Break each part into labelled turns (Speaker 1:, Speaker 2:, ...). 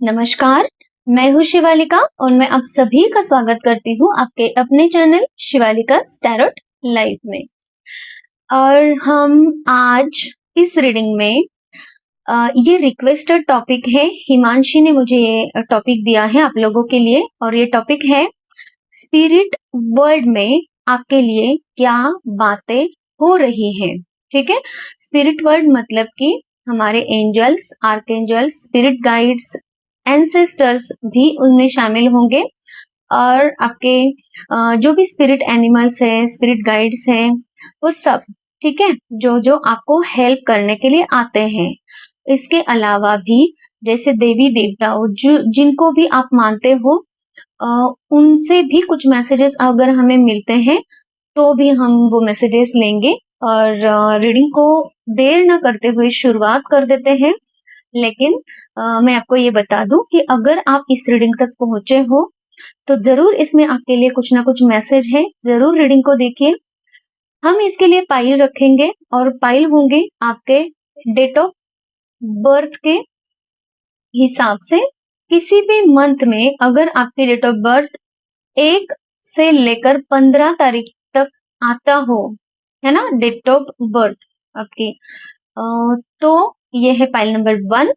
Speaker 1: नमस्कार, मैं हूँ शिवालिका और मैं आप सभी का स्वागत करती हूँ आपके अपने चैनल शिवालिका's टैरोट लाइव में। और हम आज इस रीडिंग में ये रिक्वेस्टेड टॉपिक है, हिमांशी ने मुझे ये टॉपिक दिया है आप लोगों के लिए और ये टॉपिक है स्पिरिट वर्ल्ड में आपके लिए क्या बातें हो रही हैं। ठीक है, स्पिरिट वर्ल्ड मतलब कि हमारे angels, archangels, spirit guides, ancestors भी उनमें शामिल होंगे और आपके जो भी स्पिरिट एनिमल्स है, स्पिरिट गाइड्स हैं, वो सब ठीक है, जो जो आपको हेल्प करने के लिए आते हैं। इसके अलावा भी जैसे देवी देवता जिनको भी आप मानते हो उनसे भी कुछ मैसेजेस अगर हमें मिलते हैं तो भी हम वो मैसेजेस लेंगे और रीडिंग को देर न करते हुए शुरुआत कर देते हैं। लेकिन मैं आपको ये बता दूं कि अगर आप इस रीडिंग तक पहुंचे हो तो जरूर इसमें आपके लिए कुछ ना कुछ मैसेज है, जरूर रीडिंग को देखिए। हम इसके लिए पाइल रखेंगे और पाइल होंगे आपके डेट ऑफ बर्थ के हिसाब से। किसी भी मंथ में अगर आपकी डेट ऑफ बर्थ 1 से लेकर 15 तारीख तक आता हो, है ना, डेट ऑफ बर्थ आपकी, तो ये है पाइल नंबर 1।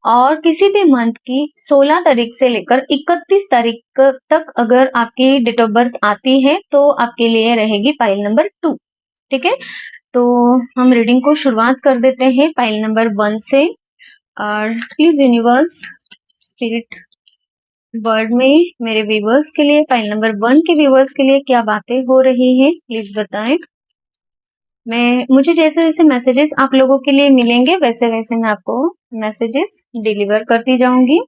Speaker 1: और किसी भी मंथ की 16 तारीख से लेकर 31 तारीख तक अगर आपकी डेट ऑफ बर्थ आती है तो आपके लिए रहेगी पाइल नंबर 2। ठीक है, तो हम रीडिंग को शुरुआत कर देते हैं पाइल नंबर 1 से। और प्लीज यूनिवर्स, स्पिरिट वर्ल्ड में मेरे व्यूवर्स के लिए, पाइल नंबर 1 के व्यूवर्स के लिए क्या बातें हो रही हैं प्लीज बताएं। मुझे जैसे जैसे मैसेजेस आप लोगों के लिए मिलेंगे वैसे वैसे मैं आपको मैसेजेस डिलीवर करती जाऊंगी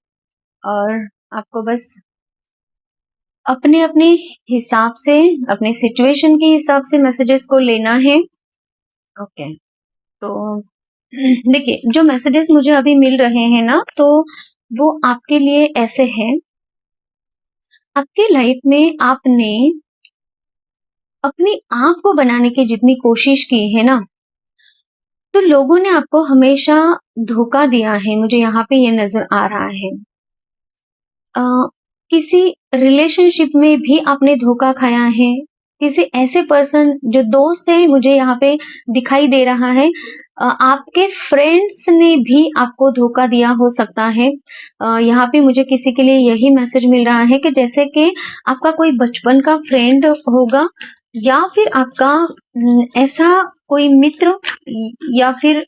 Speaker 1: और आपको बस अपने अपने हिसाब से, अपने सिचुएशन के हिसाब से मैसेजेस को लेना है। ओके, तो देखिए जो मैसेजेस मुझे अभी मिल रहे हैं ना, तो वो आपके लिए ऐसे हैं। आपके लाइफ में आपने अपने आप को बनाने की जितनी कोशिश की है ना, तो लोगों ने आपको हमेशा धोखा दिया है, मुझे यहाँ पे ये नजर आ रहा है। किसी रिलेशनशिप में भी आपने धोखा खाया है, किसी ऐसे पर्सन जो दोस्त है, मुझे यहाँ पे दिखाई दे रहा है आपके फ्रेंड्स ने भी आपको धोखा दिया हो सकता है। यहाँ पे मुझे किसी के लिए यही मैसेज मिल रहा है कि जैसे कि आपका कोई बचपन का फ्रेंड होगा या फिर आपका ऐसा कोई मित्र या फिर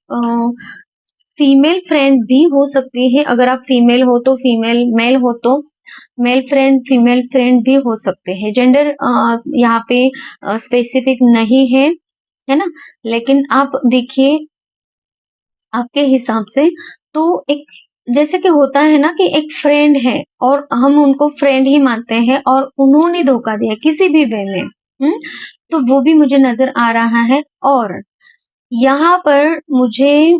Speaker 1: फीमेल फ्रेंड भी हो सकती है। अगर आप फीमेल हो तो फीमेल, मेल हो तो मेल फ्रेंड, फीमेल फ्रेंड भी हो सकते हैं। जेंडर यहाँ पे स्पेसिफिक नहीं है, है ना। लेकिन आप देखिए आपके हिसाब से तो एक जैसे कि होता है ना कि एक फ्रेंड है और हम उनको फ्रेंड ही मानते हैं और उन्होंने धोखा दिया किसी भी वे में, तो वो भी मुझे नजर आ रहा है। और यहाँ पर मुझे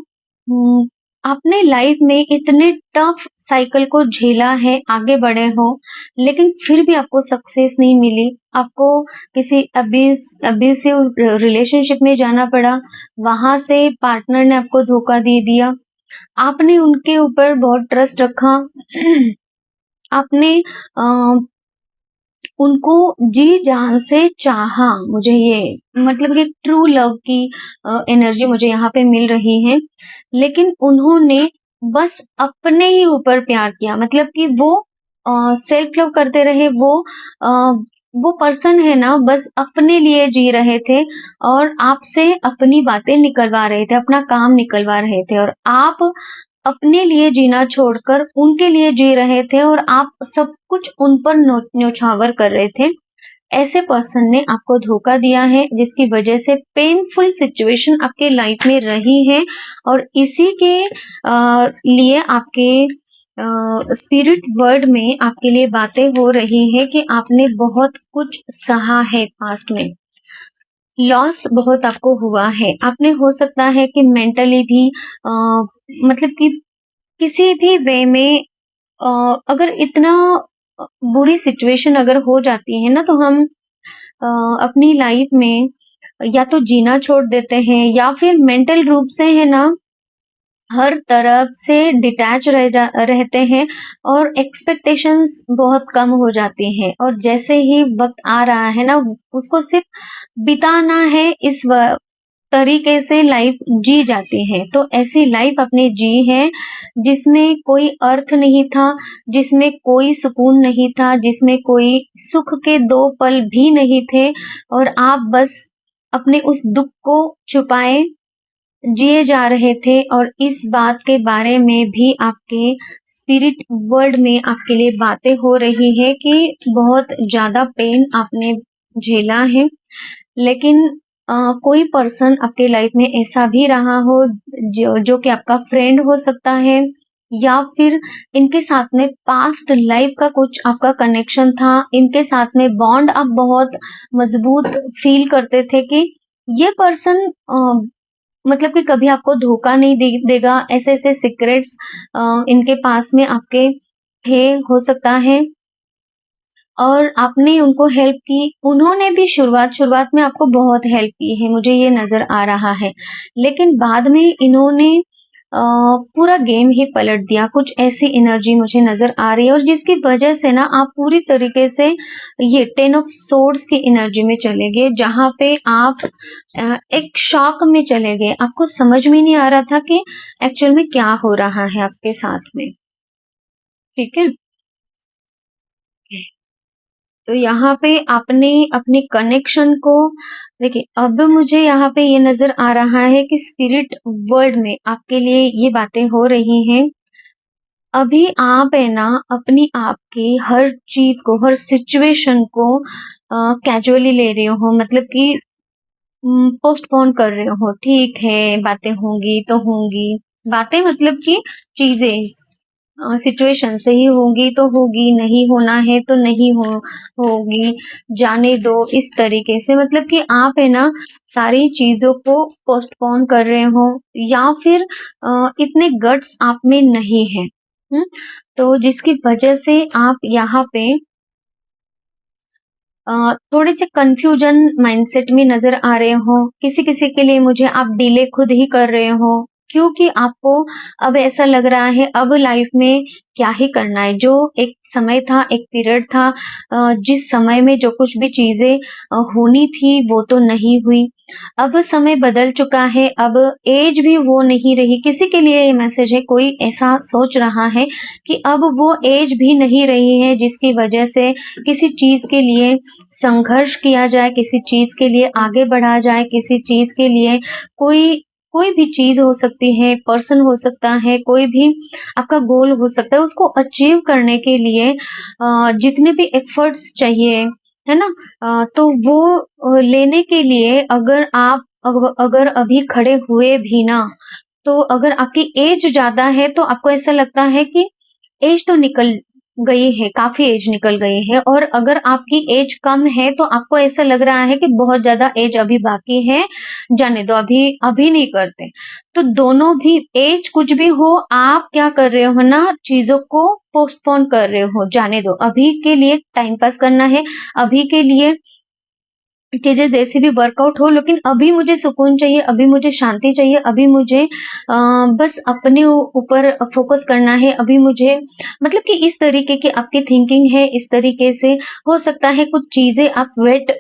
Speaker 1: आपने लाइफ में इतने टफ साइकिल को झेला है, आगे बढ़े हो, लेकिन फिर भी आपको सक्सेस नहीं मिली, आपको किसी अब्यूसिव रिलेशनशिप में जाना पड़ा, वहां से पार्टनर ने आपको धोखा दे दिया, आपने उनके ऊपर बहुत ट्रस्ट रखा आपने उनको जी जान से चाहा, मुझे ये मतलब कि ट्रू लव की एनर्जी मुझे यहाँ पे मिल रही है। लेकिन उन्होंने बस अपने ही ऊपर प्यार किया, मतलब कि वो सेल्फ लव करते रहे। वो पर्सन है ना, बस अपने लिए जी रहे थे और आपसे अपनी बातें निकलवा रहे थे, अपना काम निकलवा रहे थे, और आप अपने लिए जीना छोड़कर उनके लिए जी रहे थे और आप सब कुछ उन पर न्योछावर कर रहे थे। ऐसे पर्सन ने आपको धोखा दिया है जिसकी वजह से पेनफुल सिचुएशन आपके लाइफ में रही है और इसी के लिए आपके स्पिरिट वर्ल्ड में आपके लिए बातें हो रही है कि आपने बहुत कुछ सहा है पास्ट में, लॉस बहुत आपको हुआ है। आपने हो सकता है कि मेंटली भी मतलब कि किसी भी वे में अगर इतना बुरी सिचुएशन अगर हो जाती है ना, तो हम अपनी लाइफ में या तो जीना छोड़ देते हैं या फिर मेंटल रूप से है ना हर तरफ से डिटैच रहते हैं और एक्सपेक्टेशंस बहुत कम हो जाती हैं, और जैसे ही वक्त आ रहा है ना, उसको सिर्फ बिताना है, इस तरीके से लाइफ जी जाती है। तो ऐसी लाइफ आपने जी है जिसमें कोई अर्थ नहीं था, जिसमें कोई सुकून नहीं था, जिसमें कोई सुख के दो पल भी नहीं थे, और आप बस अपने उस दुख को छुपाए जिए जा रहे थे। और इस बात के बारे में भी आपके स्पिरिट वर्ल्ड में आपके लिए बातें हो रही है कि बहुत ज़्यादा पेन आपने झेला है। लेकिन कोई पर्सन आपके लाइफ में ऐसा भी रहा हो जो कि आपका फ्रेंड हो सकता है, या फिर इनके साथ में पास्ट लाइफ का कुछ आपका कनेक्शन था, इनके साथ में बॉन्ड आप बहुत मजबूत फील करते थे कि ये पर्सन मतलब कि कभी आपको धोखा नहीं देगा। ऐसे-ऐसे सीक्रेट्स इनके पास में आपके थे, हो सकता है, और आपने उनको हेल्प की। उन्होंने भी शुरुआत में आपको बहुत हेल्प की है, मुझे ये नज़र आ रहा है। लेकिन बाद में इन्होंने पूरा गेम ही पलट दिया, कुछ ऐसी एनर्जी मुझे नज़र आ रही है, और जिसकी वजह से ना आप पूरी तरीके से ये 10 ऑफ सोर्ड्स की एनर्जी में चले गए, जहाँ पे आप एक शॉक में चले गए। आपको समझ में नहीं आ रहा था कि एक्चुअल में क्या हो रहा है आपके साथ में। ठीक है? तो यहाँ पे आपने अपने कनेक्शन को देखिए, अब मुझे यहाँ पे ये नज़र आ रहा है कि स्पिरिट वर्ल्ड में आपके लिए ये बातें हो रही हैं। अभी आप है ना अपनी आप की हर चीज़ को, हर सिचुएशन को कैजुअली ले रहे हो, मतलब कि पोस्टपोन कर रहे हो। ठीक है, बातें होंगी तो होंगी। बातें मतलब कि चीज़ें सिचुएशन सही होगी तो होगी, नहीं होना है तो नहीं होगी, जाने दो, इस तरीके से। मतलब कि आप है ना सारी चीज़ों को पोस्टपोन कर रहे हो, या फिर इतने गट्स आप में नहीं है। तो जिसकी वजह से आप यहाँ पे थोड़े से कंफ्यूजन माइंडसेट में नज़र आ रहे हो। किसी-किसी के लिए मुझे आप डिले खुद ही कर रहे हो, क्योंकि आपको अब ऐसा लग रहा है अब लाइफ में क्या ही करना है। जो एक समय था, एक पीरियड था, जिस समय में जो कुछ भी चीज़ें होनी थी वो तो नहीं हुई। अब समय बदल चुका है, अब एज भी वो नहीं रही। किसी के लिए ये मैसेज है, कोई ऐसा सोच रहा है कि अब वो एज भी नहीं रही है जिसकी वजह से किसी चीज़ के लिए संघर्ष किया जाए, किसी चीज़ के लिए आगे बढ़ा जाए, किसी चीज़ के लिए कोई कोई भी चीज़ हो सकती है, पर्सन हो सकता है, कोई भी आपका गोल हो सकता है, उसको अचीव करने के लिए जितने भी एफर्ट्स चाहिए, है ना? तो वो लेने के लिए अगर अभी खड़े हुए भी ना, तो अगर आपकी एज ज़्यादा है तो आपको ऐसा लगता है कि एज तो निकल गई है, काफ़ी एज निकल गई है, और अगर आपकी एज कम है तो आपको ऐसा लग रहा है कि बहुत ज़्यादा एज अभी बाकी है, जाने दो, अभी अभी नहीं करते। तो दोनों भी एज कुछ भी हो, आप क्या कर रहे हो ना, चीज़ों को पोस्टपोन कर रहे हो, जाने दो, अभी के लिए टाइम पास करना है, अभी के लिए चीज़ें जैसी भी वर्कआउट हो, लेकिन अभी मुझे सुकून चाहिए, अभी मुझे शांति चाहिए, अभी मुझे बस अपने ऊपर फ़ोकस करना है, अभी मुझे मतलब कि इस तरीके की आपकी थिंकिंग है, इस तरीके से हो सकता है कुछ चीज़ें आप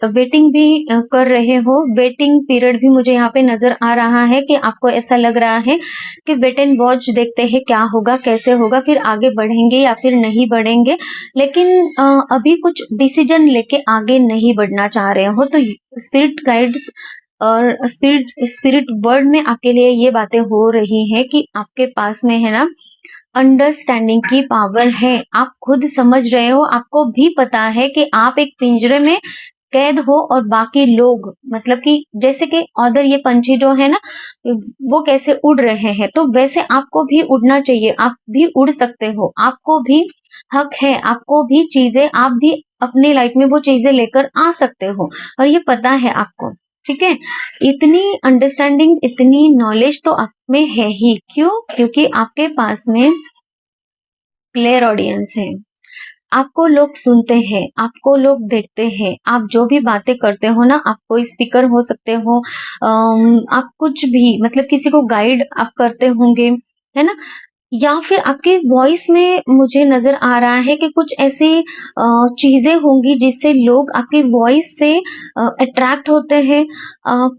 Speaker 1: वेटिंग भी कर रहे हो। वेटिंग पीरियड भी मुझे यहाँ पे नज़र आ रहा है कि आपको ऐसा लग रहा है कि वेट एंड वॉच, देखते हैं क्या होगा, कैसे होगा, फिर आगे बढ़ेंगे या फिर नहीं बढ़ेंगे। लेकिन अभी कुछ डिसीजन लेके आगे नहीं बढ़ना चाह रहे हो, तो स्पिरिट गाइड्स और स्पिरिट वर्ल्ड में आपके लिए ये बातें हो रही है कि आपके पास में है ना अंडरस्टैंडिंग की पावर है। आप खुद समझ रहे हो, आपको भी पता है कि आप एक पिंजरे में कैद हो, और बाकी लोग मतलब कि जैसे कि अदर ये पंछी जो है ना, वो कैसे उड़ रहे हैं, तो वैसे आपको भी उड़ना चाहिए, आप भी उड़ सकते हो, आपको भी हक है, आपको भी चीज़ें, आप भी अपनी लाइफ में वो चीज़ें लेकर आ सकते हो, और ये पता है आपको। ठीक है? इतनी अंडरस्टैंडिंग, इतनी नॉलेज तो आप में है ही। क्यों? क्योंकि आपके पास में क्लियर ऑडियंस है। आपको लोग सुनते हैं, आपको लोग देखते हैं, आप जो भी बातें करते हो ना, आप कोई स्पीकर हो सकते हो, आप कुछ भी मतलब किसी को गाइड आप करते होंगे, है ना? या फिर आपके वॉइस में मुझे नज़र आ रहा है कि कुछ ऐसी चीज़ें होंगी जिससे लोग आपकी वॉइस से अट्रैक्ट होते हैं।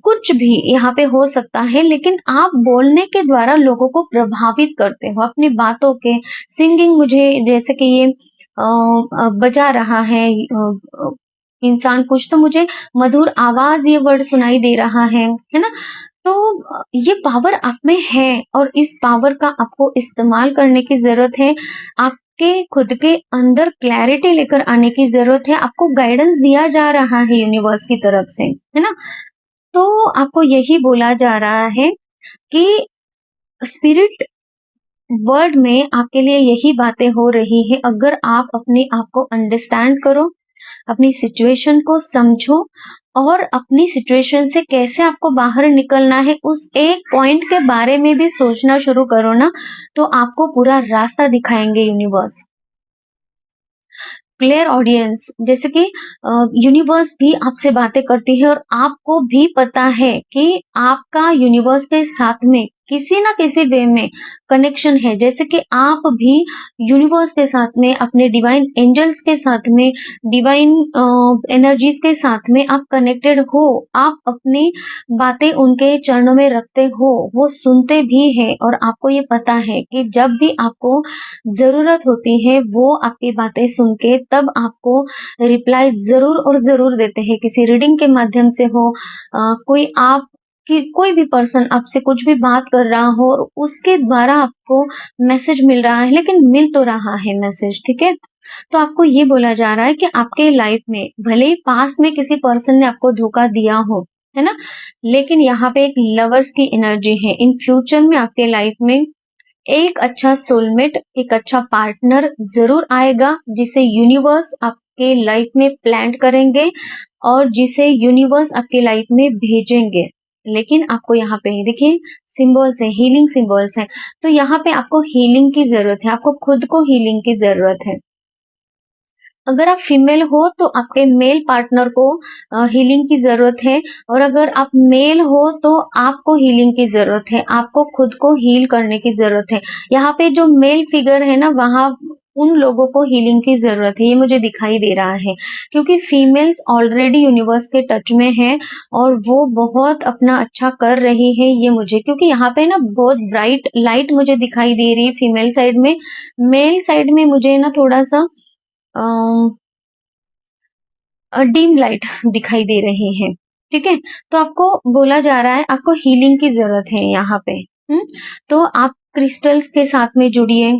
Speaker 1: कुछ भी यहाँ पे हो सकता है, लेकिन आप बोलने के द्वारा लोगों को प्रभावित करते हो अपनी बातों के। सिंगिंग मुझे जैसे कि ये बजा रहा है इंसान कुछ, तो मुझे मधुर आवाज़ ये वर्ड सुनाई दे रहा है ना? तो ये पावर आप में है और इस पावर का आपको इस्तेमाल करने की ज़रूरत है। आपके खुद के अंदर क्लैरिटी लेकर आने की ज़रूरत है। आपको गाइडेंस दिया जा रहा है यूनिवर्स की तरफ से, है ना? तो आपको यही बोला जा रहा है कि स्पिरिट वर्ल्ड में आपके लिए यही बातें हो रही है। अगर आप अपने आप को अंडरस्टैंड करो, अपनी सिचुएशन को समझो और अपनी सिचुएशन से कैसे आपको बाहर निकलना है, उस एक पॉइंट के बारे में भी सोचना शुरू करो ना, तो आपको पूरा रास्ता दिखाएंगे यूनिवर्स। क्लियर ऑडियंस, जैसे कि यूनिवर्स भी आपसे बातें करती है और आपको भी पता है कि आपका यूनिवर्स के साथ में किसी ना किसी वे में कनेक्शन है। जैसे कि आप भी यूनिवर्स के साथ में, अपने डिवाइन एंजल्स के साथ में, डिवाइन एनर्जीज के साथ में आप कनेक्टेड हो। आप अपनी बातें उनके चरणों में रखते हो, वो सुनते भी हैं और आपको ये पता है कि जब भी आपको ज़रूरत होती है वो आपकी बातें सुन के तब आपको रिप्लाई ज़रूर और ज़रूर देते हैं। किसी रीडिंग के माध्यम से हो, कोई आप कि कोई भी पर्सन आपसे कुछ भी बात कर रहा हो और उसके द्वारा आपको मैसेज मिल रहा है, लेकिन मिल तो रहा है मैसेज, ठीक है? तो आपको ये बोला जा रहा है कि आपके लाइफ में भले ही पास्ट में किसी पर्सन ने आपको धोखा दिया हो, है ना? लेकिन यहाँ पे एक लवर्स की एनर्जी है। इन फ्यूचर में आपके लाइफ में एक अच्छा सोलमेट, एक अच्छा पार्टनर ज़रूर आएगा, जिसे यूनिवर्स आपके लाइफ में प्लांट करेंगे और जिसे यूनिवर्स आपके लाइफ में भेजेंगे। लेकिन आपको यहाँ पे देखिए सिंबल्स हैं, हीलिंग सिंबल्स हैं, तो यहाँ पे आपको हीलिंग की ज़रूरत है, आपको खुद को हीलिंग की ज़रूरत है। अगर आप फीमेल हो तो आपके मेल पार्टनर को हीलिंग की ज़रूरत है और अगर आप मेल हो तो आपको हीलिंग की ज़रूरत है, आपको खुद को हील करने की ज़रूरत है। यहाँ पे जो मेल फिगर है ना, वहाँ उन लोगों को हीलिंग की ज़रूरत है, ये मुझे दिखाई दे रहा है। क्योंकि फीमेल्स ऑलरेडी यूनिवर्स के टच में हैं और वो बहुत अपना अच्छा कर रही है, ये मुझे, क्योंकि यहाँ पे ना बहुत ब्राइट लाइट मुझे दिखाई दे रही है फीमेल साइड में। मेल साइड में मुझे ना थोड़ा-सा डिम लाइट दिखाई दे रही है, ठीक है? तो आपको बोला जा रहा है आपको हीलिंग की ज़रूरत है यहाँ पे, हुँ? तो आप क्रिस्टल्स के साथ में जुड़िए,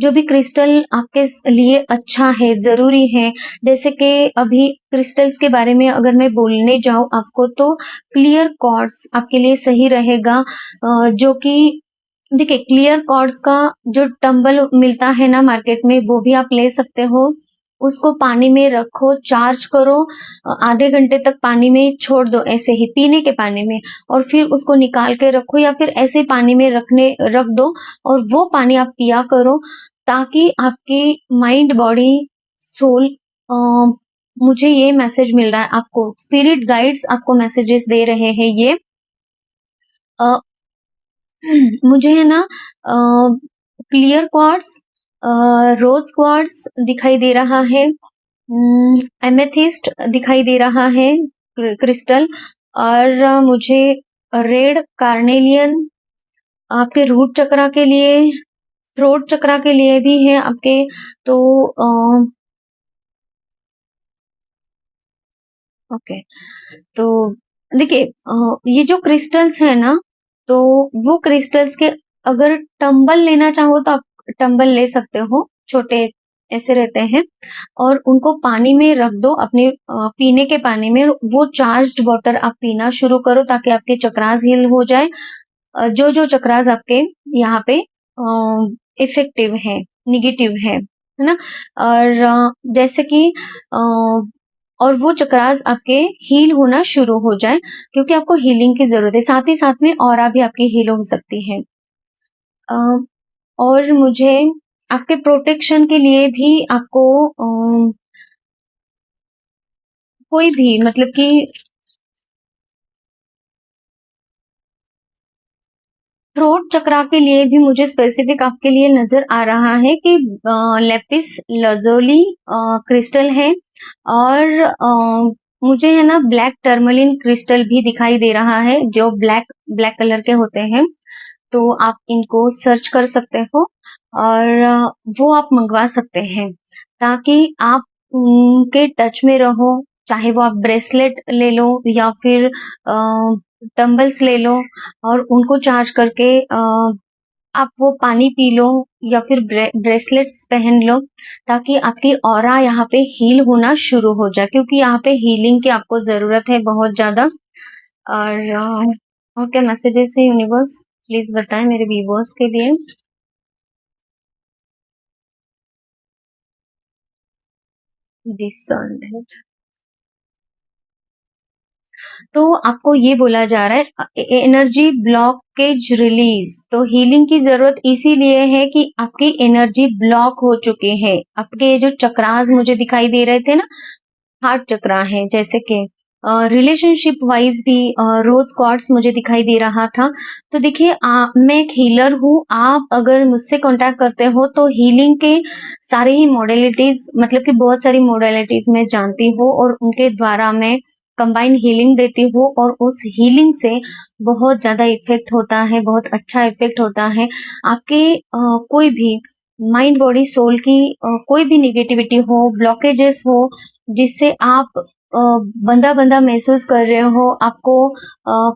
Speaker 1: जो भी क्रिस्टल आपके लिए अच्छा है, ज़रूरी है। जैसे कि अभी क्रिस्टल्स के बारे में अगर मैं बोलने जाऊँ आपको, तो क्लियर क्वार्ट्ज आपके लिए सही रहेगा, जो कि देखिए क्लियर क्वार्ट्ज का जो टंबल मिलता है ना मार्केट में, वो भी आप ले सकते हो। उसको पानी में रखो, चार्ज करो, आधे घंटे तक पानी में छोड़ दो ऐसे ही पीने के पानी में, और फिर उसको निकाल के रखो या फिर ऐसे पानी में रख दो और वो पानी आप पिया करो, ताकि आपकी माइंड, बॉडी, सोल, मुझे ये मैसेज मिल रहा है, आपको स्पिरिट गाइड्स आपको मैसेजेस दे रहे हैं ये। अ, मुझे है ना क्लियर क्वार्ट्ज, रोज़ क्वार्ट्ज दिखाई दे रहा है, एमेथिस्ट दिखाई दे रहा है क्रिस्टल, और मुझे रेड कार्नेलियन आपके रूट चक्रा के लिए, थ्रोट चक्रा के लिए भी है आपके। तो ओके, तो देखिए ये जो क्रिस्टल्स है ना, तो वो क्रिस्टल्स के अगर टंबल लेना चाहो तो आप टंबल ले सकते हो, छोटे ऐसे रहते हैं, और उनको पानी में रख दो अपने पीने के पानी में। वो चार्ज्ड वाटर आप पीना शुरू करो ताकि आपके चक्रास हील हो जाए। जो चक्रास आपके यहाँ पे इफेक्टिव है, निगेटिव है ना? और जैसे कि और वो चक्रास आपके हील होना शुरू हो जाए, क्योंकि आपको हीलिंग की ज़रूरत है। साथ ही साथ में ऑरा भी आपकी हील हो सकती है। अ, और मुझे आपके प्रोटेक्शन के लिए भी आपको कोई भी मतलब कि थ्रोट चक्रा के लिए भी मुझे स्पेसिफिक आपके लिए नजर आ रहा है कि लेपिस लजोली क्रिस्टल है, और मुझे है ना ब्लैक टर्मलिन क्रिस्टल भी दिखाई दे रहा है, जो ब्लैक ब्लैक कलर के होते हैं। तो आप इनको सर्च कर सकते हो और वो आप मंगवा सकते हैं, ताकि आप उनके टच में रहो। चाहे वो आप ब्रेसलेट ले लो या फिर टम्बल्स ले लो, और उनको चार्ज करके आप वो पानी पी लो या फिर ब्रेसलेट्स पहन लो, ताकि आपकी ऑरा यहाँ पे हील होना शुरू हो जाए, क्योंकि यहाँ पे हीलिंग की आपको जरूरत है बहुत ज्यादा। और क्या मैसेजेस है यूनिवर्स, प्लीज बताएं मेरे व्यूअर्स के लिए। डिसर्नमेंट, तो आपको ये बोला जा रहा है एनर्जी ब्लॉकेज रिलीज। तो हीलिंग की जरूरत इसीलिए है कि आपकी एनर्जी ब्लॉक हो चुकी है। आपके जो चक्रास मुझे दिखाई दे रहे थे ना, हार्ट चक्रा है, जैसे कि रिलेशनशिप वाइज भी रोज क्वार्ट्स मुझे दिखाई दे रहा था। तो देखिए, मैं एक हीलर हूँ। आप अगर मुझसे कांटेक्ट करते हो तो हीलिंग के सारे ही मॉडलिटीज, मतलब कि बहुत सारी मॉडलिटीज मैं जानती हूँ, और उनके द्वारा मैं कंबाइन हीलिंग देती हूँ, और उस हीलिंग से बहुत ज्यादा इफेक्ट होता है, बहुत अच्छा इफेक्ट होता है। आपके कोई भी माइंड बॉडी सोल की कोई भी निगेटिविटी हो, ब्लॉकेजेस हो, जिससे आप बंधा बंधा महसूस कर रहे हो, आपको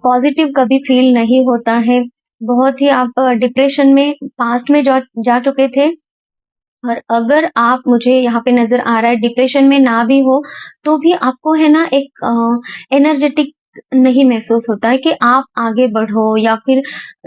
Speaker 1: पॉजिटिव कभी फील नहीं होता है, बहुत ही आप डिप्रेशन में पास्ट में जा चुके थे, और अगर आप, मुझे यहाँ पे नजर आ रहा है, डिप्रेशन में ना भी हो तो भी आपको है ना एक एनर्जेटिक नहीं महसूस होता है कि आप आगे बढ़ो, या फिर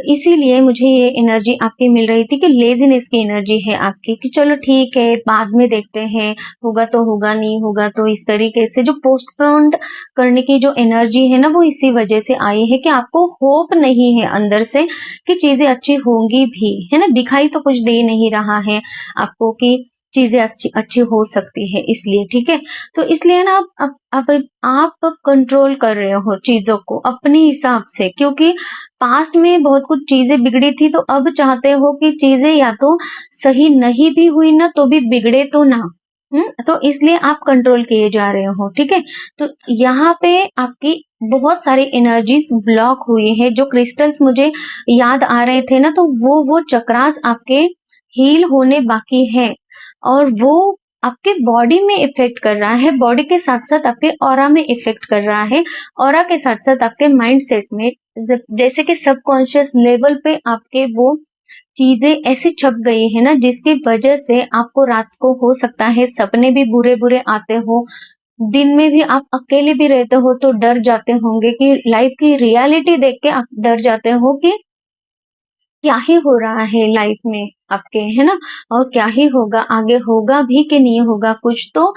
Speaker 1: इसीलिए मुझे ये एनर्जी आपकी मिल रही थी कि लेजीनेस की एनर्जी है आपकी, कि चलो ठीक है बाद में देखते हैं, होगा तो होगा, नहीं होगा तो, इस तरीके से जो पोस्टपोन्ड करने की जो एनर्जी है ना, वो इसी वजह से आई है कि आपको होप नहीं है अंदर से कि चीजें अच्छी होंगी भी, है ना। दिखाई तो कुछ दे नहीं रहा है आपको कि चीजें अच्छी अच्छी हो सकती है, इसलिए ठीक है। तो इसलिए ना आप कंट्रोल कर रहे हो चीजों को अपने हिसाब से, क्योंकि पास्ट में बहुत कुछ चीजें बिगड़ी थी, तो अब चाहते हो कि चीजें या तो सही नहीं भी हुई ना तो भी बिगड़े तो ना। तो इसलिए आप कंट्रोल किए जा रहे हो, ठीक है। तो यहाँ पे आपकी बहुत सारी एनर्जीज ब्लॉक हुई है। जो क्रिस्टल्स मुझे याद आ रहे थे ना, तो वो चक्रास आपके हील होने बाकी है, और वो आपके बॉडी में इफेक्ट कर रहा है, बॉडी के साथ साथ आपके ऑरा में इफेक्ट कर रहा है, ऑरा के साथ साथ आपके माइंड सेट में, जैसे कि सबकॉन्शियस लेवल पे आपके वो चीजें ऐसी छप गई है ना, जिसकी वजह से आपको रात को हो सकता है सपने भी बुरे बुरे आते हो, दिन में भी आप अकेले भी रहते हो तो डर जाते होंगे, कि लाइफ की रियलिटी देख के आप डर जाते हो कि क्या ही हो रहा है लाइफ में आपके, है ना, और क्या ही होगा आगे, होगा भी कि नहीं होगा कुछ। तो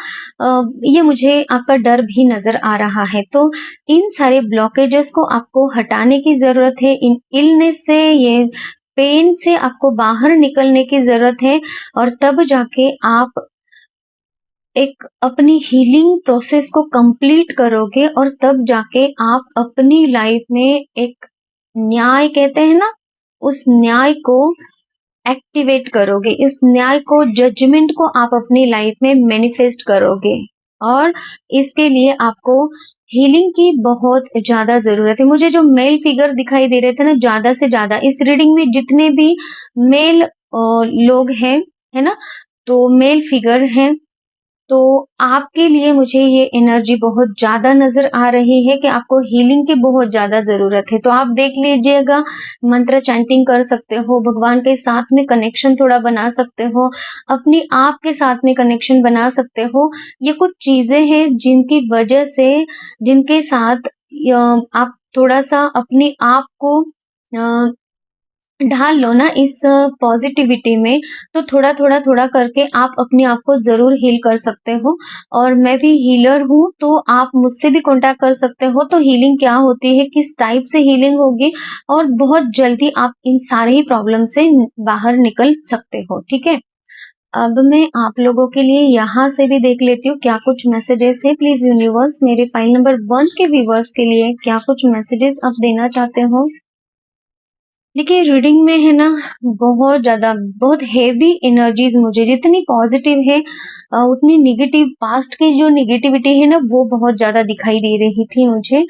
Speaker 1: ये मुझे आपका डर भी नजर आ रहा है। तो इन सारे ब्लॉकेजेस को आपको हटाने की जरूरत है, इन इलनेस से, ये पेन से आपको बाहर निकलने की जरूरत है, और तब जाके आप एक अपनी हीलिंग प्रोसेस को कंप्लीट करोगे, और तब जाके आप अपनी लाइफ में एक न्याय कहते हैं ना, उस न्याय को एक्टिवेट करोगे, इस न्याय को, जजमेंट को आप अपनी लाइफ में मैनिफेस्ट करोगे, और इसके लिए आपको हीलिंग की बहुत ज्यादा जरूरत है। मुझे जो मेल फिगर दिखाई दे रहे थे ना, ज्यादा से ज्यादा इस रीडिंग में जितने भी मेल लोग हैं, है ना, तो मेल फिगर हैं, तो आपके लिए मुझे ये एनर्जी बहुत ज्यादा नजर आ रही है कि आपको हीलिंग की बहुत ज्यादा जरूरत है। तो आप देख लीजिएगा, मंत्र चैंटिंग कर सकते हो, भगवान के साथ में कनेक्शन थोड़ा बना सकते हो, अपने आप के साथ में कनेक्शन बना सकते हो। ये कुछ चीजें हैं जिनकी वजह से, जिनके साथ आप थोड़ा सा अपने आप को ढाल लो ना इस पॉजिटिविटी में, तो थोड़ा थोड़ा थोड़ा करके आप अपने आप को जरूर हील कर सकते हो। और मैं भी हीलर हूँ, तो आप मुझसे भी कांटेक्ट कर सकते हो। तो हीलिंग क्या होती है, किस टाइप से हीलिंग होगी, और बहुत जल्दी आप इन सारे ही प्रॉब्लम से बाहर निकल सकते हो, ठीक है। अब मैं आप लोगों के लिए यहाँ से भी देख लेती हूँ क्या कुछ मैसेजेस है। प्लीज यूनिवर्स, मेरे फाइल नंबर 1 के व्यूवर्स के लिए क्या कुछ मैसेजेस आप देना चाहते हो। देखिए रीडिंग में है ना बहुत ज़्यादा बहुत हेवी एनर्जीज़ मुझे जितनी पॉज़िटिव है उतनी नेगेटिव पास्ट की जो नेगेटिविटी है ना वो बहुत ज़्यादा दिखाई दे रही थी मुझे।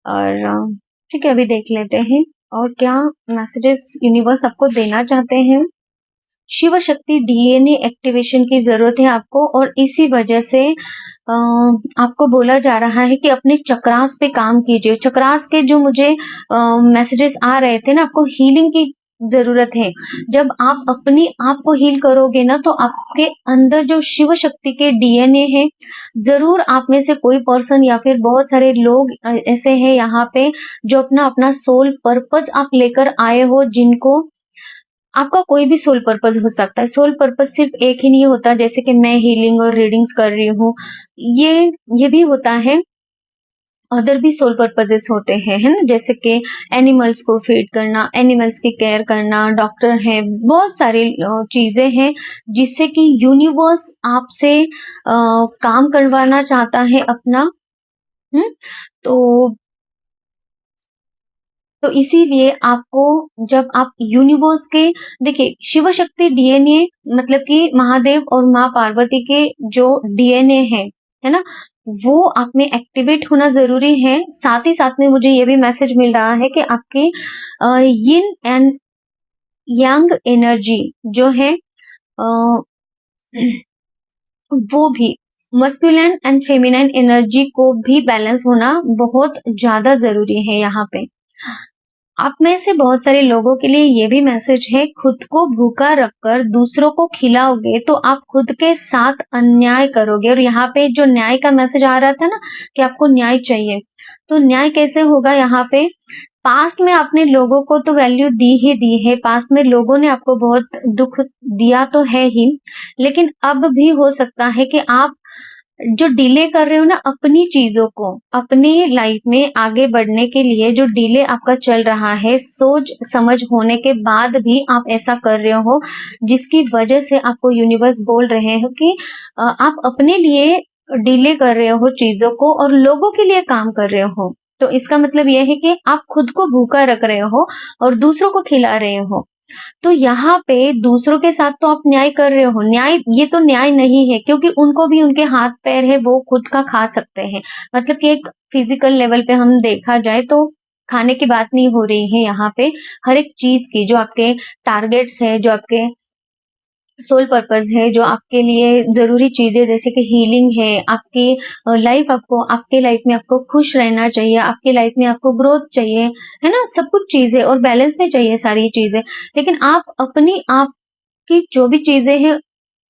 Speaker 1: और ठीक है, अभी देख लेते हैं और क्या मैसेजेस यूनिवर्स आपको देना चाहते हैं। शिव शक्ति डीएनए एक्टिवेशन की ज़रूरत है आपको और इसी वजह से आपको बोला जा रहा है कि अपने चक्रास पे काम कीजिए। चक्रास के जो मुझे मैसेजेस आ रहे थे ना, आपको हीलिंग की ज़रूरत है। जब आप अपनी आप को हील करोगे ना तो आपके अंदर जो शिव शक्ति के डीएनए है, ज़रूर आप में से कोई पर्सन या फिर बहुत सारे लोग ऐसे हैं यहाँ पे जो अपना सोल पर्पस आप लेकर आए हो, जिनको आपका कोई भी सोल पर्पस हो सकता है। सोल पर्पस सिर्फ एक ही नहीं होता, जैसे कि मैं हीलिंग और रीडिंग्स कर रही हूँ। ये भी होता है, अदर भी सोल पर्पसेस होते हैं, है ना? जैसे कि एनिमल्स को फीड करना, एनिमल्स की केयर करना, डॉक्टर हैं, बहुत सारी चीज़ें हैं जिससे कि यूनिवर्स आपसे काम करवाना चाहता है अपना। तो इसीलिए आपको जब आप यूनिवर्स के देखिए शिव शक्ति डीएनए मतलब कि महादेव और माँ पार्वती के जो डीएनए है ना? वो आप में एक्टिवेट होना ज़रूरी है। साथ ही साथ में मुझे ये भी मैसेज मिल रहा है कि आपकी यिन एंड यांग एनर्जी जो है वो भी मस्कुलिन एंड फेमिनिन एनर्जी को भी बैलेंस होना बहुत ज़्यादा ज़रूरी है यहाँ पे। आप में से बहुत सारे लोगों के लिए ये भी मैसेज है, खुद को भूखा रखकर दूसरों को खिलाओगे तो आप खुद के साथ अन्याय करोगे। और यहाँ पे जो न्याय का मैसेज आ रहा था ना कि आपको न्याय चाहिए, तो न्याय कैसे होगा यहाँ पे? पास्ट में आपने लोगों को तो वैल्यू दी ही दी है, पास्ट में लोगों ने आपको बहुत दुख दिया तो है ही, लेकिन अब भी हो सकता है कि आप जो डिले कर रहे हो ना अपनी चीजों को, अपनी लाइफ में आगे बढ़ने के लिए जो डिले आपका चल रहा है, सोच समझ होने के बाद भी आप ऐसा कर रहे हो, जिसकी वजह से आपको यूनिवर्स बोल रहे हो कि आप अपने लिए डिले कर रहे हो चीजों को और लोगों के लिए काम कर रहे हो। तो इसका मतलब यह है कि आप खुद को भूखा रख रहे हो और दूसरों को खिला रहे हो। तो यहाँ पे दूसरों के साथ तो आप न्याय कर रहे हो, न्याय ये तो न्याय नहीं है, क्योंकि उनको भी उनके हाथ पैर है, वो खुद का खा सकते हैं। मतलब कि एक फिजिकल लेवल पे हम देखा जाए तो खाने की बात नहीं हो रही है यहाँ पे, हर एक चीज की जो आपके टारगेट्स है, जो आपके सोल पर्पस है, जो आपके लिए ज़रूरी चीज़ें जैसे कि हीलिंग है, आपकी लाइफ आपके लाइफ में आपको खुश रहना चाहिए, आपकी लाइफ में आपको ग्रोथ चाहिए, है ना? सब कुछ चीज़ें और बैलेंस में चाहिए सारी चीज़ें। लेकिन आप अपनी आपकी जो भी चीज़ें हैं,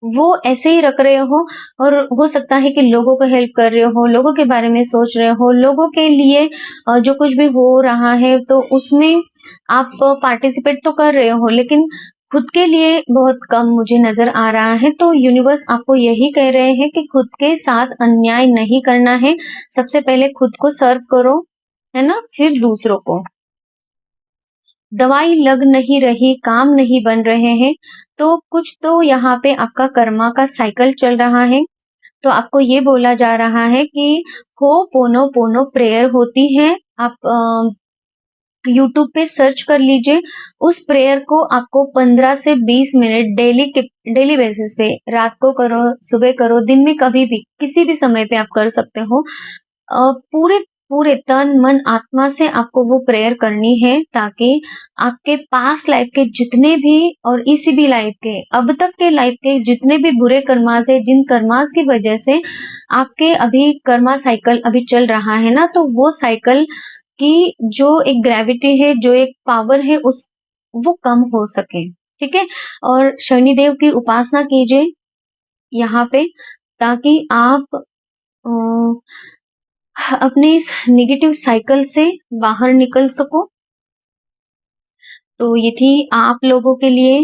Speaker 1: वो ऐसे ही रख रहे हो और हो सकता है कि लोगों को हेल्प कर रहे हो, लोगों के बारे में सोच रहे हो, लोगों के लिए जो कुछ भी हो रहा है तो उसमें आप पार्टिसिपेट तो कर रहे हो, लेकिन खुद के लिए बहुत कम मुझे नज़र आ रहा है। तो यूनिवर्स आपको यही कह रहे हैं कि खुद के साथ अन्याय नहीं करना है। सबसे पहले खुद को सर्व करो, है ना? फिर दूसरों को। दवाई लग नहीं रही, काम नहीं बन रहे हैं, तो कुछ तो यहाँ पे आपका कर्मा का साइकिल चल रहा है। तो आपको ये बोला जा रहा है कि होपोनोपोनो प्रेयर होती है। आप यूट्यूब पे सर्च कर लीजिए। उस प्रेयर को आपको 15 से 20 मिनट डेली बेसिस पे, रात को करो, सुबह करो, दिन में कभी भी, किसी भी समय पे आप कर सकते हो। पूरे पूरे तन मन आत्मा से आपको वो प्रेयर करनी है, ताकि आपके पास्ट लाइफ के जितने भी और इसी भी लाइफ के, अब तक के लाइफ के जितने भी बुरे कर्मास है, जिन कर्मास की वजह से आपके अभी कर्मा साइकिल अभी चल रहा है ना, तो वो साइकिल की जो एक ग्रेविटी है, जो एक पावर है, उस वो कम हो सके, ठीक है? और शनिदेव की उपासना कीजिए यहाँ पे, ताकि आप अपने इस नेगेटिव साइकिल से बाहर निकल सको। तो ये थी आप लोगों के लिए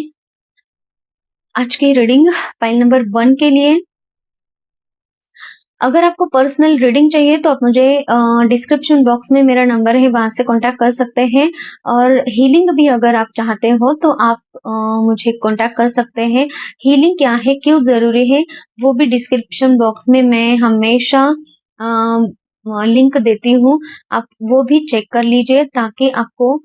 Speaker 1: आज की रीडिंग पाइल नंबर 1 के लिए। अगर आपको पर्सनल रीडिंग चाहिए तो आप मुझे डिस्क्रिप्शन बॉक्स में मेरा नंबर है, वहाँ से कॉन्टैक्ट कर सकते हैं। और हीलिंग भी अगर आप चाहते हो तो आप मुझे कॉन्टैक्ट कर सकते हैं। हीलिंग क्या है, क्यों ज़रूरी है, वो भी डिस्क्रिप्शन बॉक्स में मैं हमेशा लिंक देती हूँ, आप वो भी चेक कर लीजिए ताकि आपको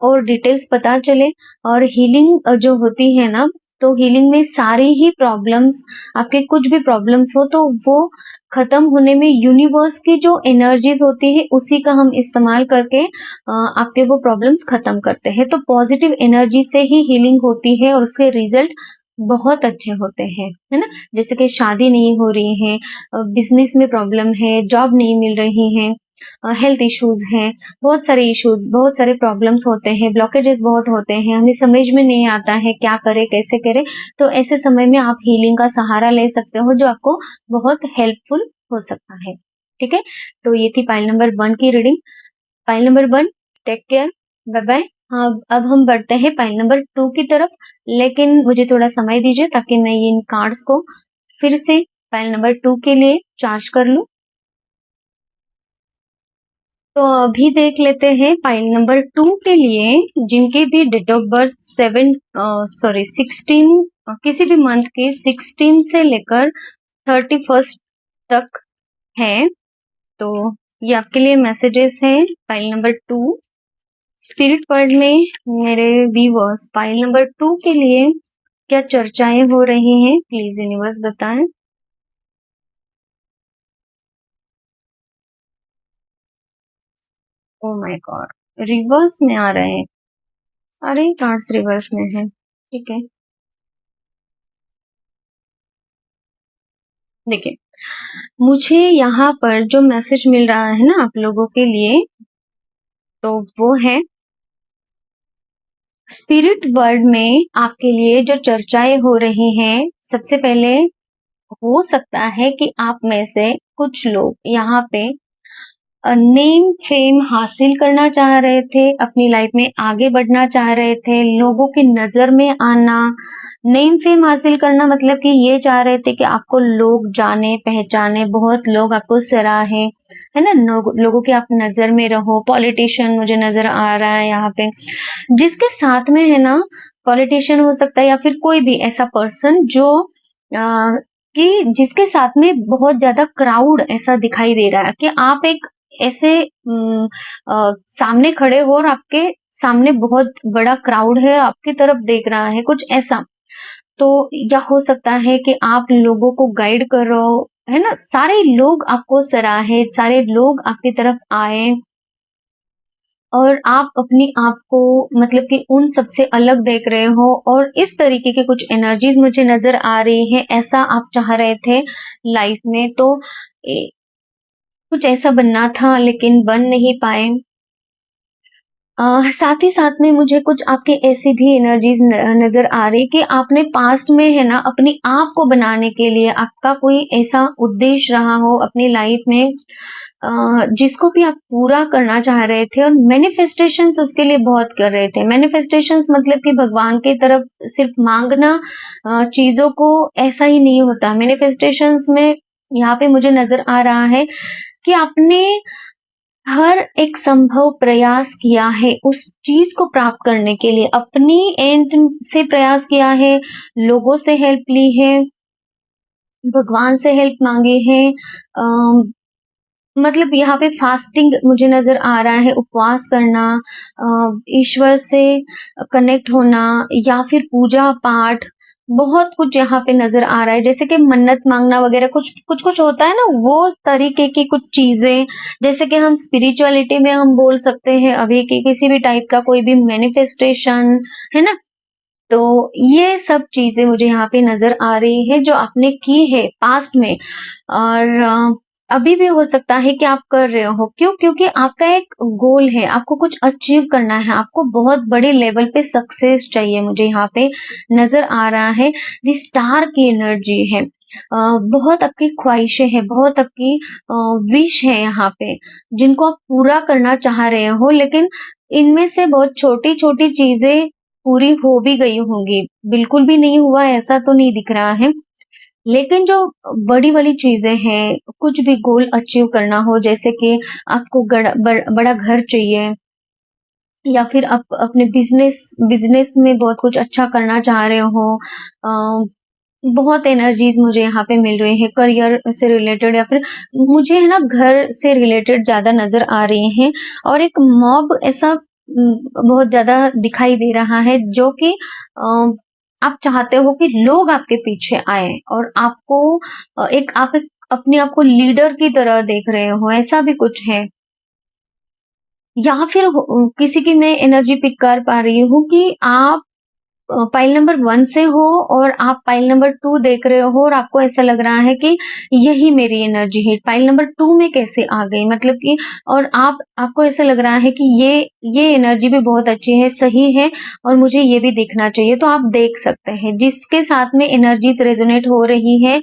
Speaker 1: और डिटेल्स पता चले। और हीलिंग जो होती है ना, तो हीलिंग में सारी ही प्रॉब्लम्स, आपके कुछ भी प्रॉब्लम्स हो तो वो खत्म होने में यूनिवर्स की जो एनर्जीज होती है उसी का हम इस्तेमाल करके आपके वो प्रॉब्लम्स खत्म करते हैं। तो पॉजिटिव एनर्जी से ही हीलिंग होती है और उसके रिजल्ट बहुत अच्छे होते हैं, है ना? जैसे कि शादी नहीं हो रही है, बिजनेस में प्रॉब्लम है, जॉब नहीं मिल रही है, हेल्थ इश्यूज हैं, बहुत सारे इश्यूज, बहुत सारे प्रॉब्लम्स होते हैं, ब्लॉकेजेस बहुत होते हैं, हमें समझ में नहीं आता है क्या करें कैसे करें। तो ऐसे समय में आप हीलिंग का सहारा ले सकते हो जो आपको बहुत हेल्पफुल हो सकता है। ठीक है, तो ये थी पाइल नंबर 1 की reading. Pile number 1, take care, bye bye. हाँ, अब हम बढ़ते हैं पाइल नंबर 2 की तरफ, लेकिन मुझे थोड़ा समय दीजिए ताकि मैं इन कार्ड्स को फिर से पाइल नंबर 2 के लिए चार्ज कर लूं। तो अभी देख लेते हैं पाइल नंबर 2 के लिए, जिनके भी डेट ऑफ बर्थ 16 किसी भी मंथ के 16 से लेकर 31 तक है। तो ये आपके लिए मैसेजेस हैं पाइल नंबर 2। स्पिरिट वर्ल्ड में मेरे व्यूअर्स पाइल नंबर 2 के लिए क्या चर्चाएं हो रही हैं, प्लीज यूनिवर्स बताएं। ओ माय गॉड, रिवर्स में आ रहे हैं, सारे कार्ड्स रिवर्स में हैं। ठीक है, देखिए, मुझे यहाँ पर जो मैसेज मिल रहा है ना आप लोगों के लिए, तो वो है स्पिरिट वर्ल्ड में आपके लिए जो चर्चाएं हो रही हैं। सबसे पहले हो सकता है कि आप में से कुछ लोग यहाँ पे नेम फेम हासिल करना चाह रहे थे, अपनी लाइफ में आगे बढ़ना चाह रहे थे, लोगों की नजर में आना। नेम फेम हासिल करना मतलब कि ये चाह रहे थे कि आपको लोग जाने पहचाने, बहुत लोग आपको सराहे, है ना? लोगों के आप नजर में रहो। पॉलिटिशियन मुझे नजर आ रहा है यहाँ पे, जिसके साथ में है ना, पॉलिटिशियन हो सकता है या फिर कोई भी ऐसा पर्सन जो कि जिसके साथ में बहुत ज्यादा क्राउड ऐसा दिखाई दे रहा है कि आप एक ऐसे सामने खड़े हो और आपके सामने बहुत बड़ा क्राउड है, आपकी तरफ देख रहा है, कुछ ऐसा। तो या हो सकता है कि आप लोगों को गाइड कर रहे हो, है ना? सारे लोग आपको सराहे, सारे लोग आपकी तरफ आए और आप अपनी आप को मतलब कि उन सबसे अलग देख रहे हो, और इस तरीके के कुछ एनर्जीज मुझे नजर आ रही है। ऐसा आप चाह रहे थे लाइफ में, तो कुछ ऐसा बनना था लेकिन बन नहीं पाए। साथ ही साथ में मुझे कुछ आपके ऐसी भी एनर्जीज नजर आ रही कि आपने पास्ट में है ना अपनी आप को बनाने के लिए आपका कोई ऐसा उद्देश्य रहा हो अपनी लाइफ में, जिसको भी आप पूरा करना चाह रहे थे और मैनिफेस्टेशंस उसके लिए बहुत कर रहे थे। मैनिफेस्टेशंस मतलब कि भगवान की तरफ सिर्फ मांगना चीजों को, ऐसा ही नहीं होता। मैनिफेस्टेशंस में यहाँ पे मुझे नजर आ रहा है कि आपने हर एक संभव प्रयास किया है उस चीज को प्राप्त करने के लिए, अपनी एंड से प्रयास किया है, लोगों से हेल्प ली है, भगवान से हेल्प मांगी है। मतलब यहाँ पे फास्टिंग मुझे नजर आ रहा है, उपवास करना, ईश्वर से कनेक्ट होना, या फिर पूजा पाठ, बहुत कुछ यहाँ पे नजर आ रहा है। जैसे कि मन्नत मांगना वगैरह, कुछ कुछ कुछ होता है ना, वो तरीके की कुछ चीजें, जैसे कि हम स्पिरिचुअलिटी में हम बोल सकते हैं अभी कि किसी भी टाइप का कोई भी मैनिफेस्टेशन, है ना? तो ये सब चीजें मुझे यहाँ पे नजर आ रही है जो आपने की है पास्ट में, और अभी भी हो सकता है कि आप कर रहे हो। क्यों? क्योंकि आपका एक गोल है, आपको कुछ अचीव करना है, आपको बहुत बड़े लेवल पे सक्सेस चाहिए, मुझे यहाँ पे नजर आ रहा है। दी स्टार की एनर्जी है, बहुत आपकी ख्वाहिशें हैं, बहुत आपकी विश है यहाँ पे, जिनको आप पूरा करना चाह रहे हो, लेकिन इनमें से बहुत छोटी छोटी चीजें पूरी हो भी गई होंगी, बिल्कुल भी नहीं हुआ ऐसा तो नहीं दिख रहा है। लेकिन जो बड़ी वाली चीजें हैं, कुछ भी गोल अचीव करना हो, जैसे कि आपको बड़ा घर चाहिए, या फिर आप अपने बिजनेस बिजनेस में बहुत कुछ अच्छा करना चाह रहे हो, बहुत एनर्जीज मुझे यहाँ पे मिल रही है करियर से रिलेटेड, या फिर मुझे है ना घर से रिलेटेड ज्यादा नजर आ रही हैं। और एक मॉब ऐसा बहुत ज्यादा दिखाई दे रहा है, जो कि आप चाहते हो कि लोग आपके पीछे आए और आपको आप अपने आप को लीडर की तरह देख रहे हो, ऐसा भी कुछ है। या फिर किसी की मैं एनर्जी पिक कर पा रही हूँ कि आप पाइल नंबर 1 से हो और आप पाइल नंबर 2 देख रहे हो और आपको ऐसा लग रहा है कि यही मेरी एनर्जी है, पाइल नंबर 2 में कैसे आ गई, मतलब कि और आपको ऐसा लग रहा है कि ये एनर्जी भी बहुत अच्छी है, सही है और मुझे ये भी देखना चाहिए। तो आप देख सकते हैं जिसके साथ में एनर्जीज रेजोनेट हो रही है,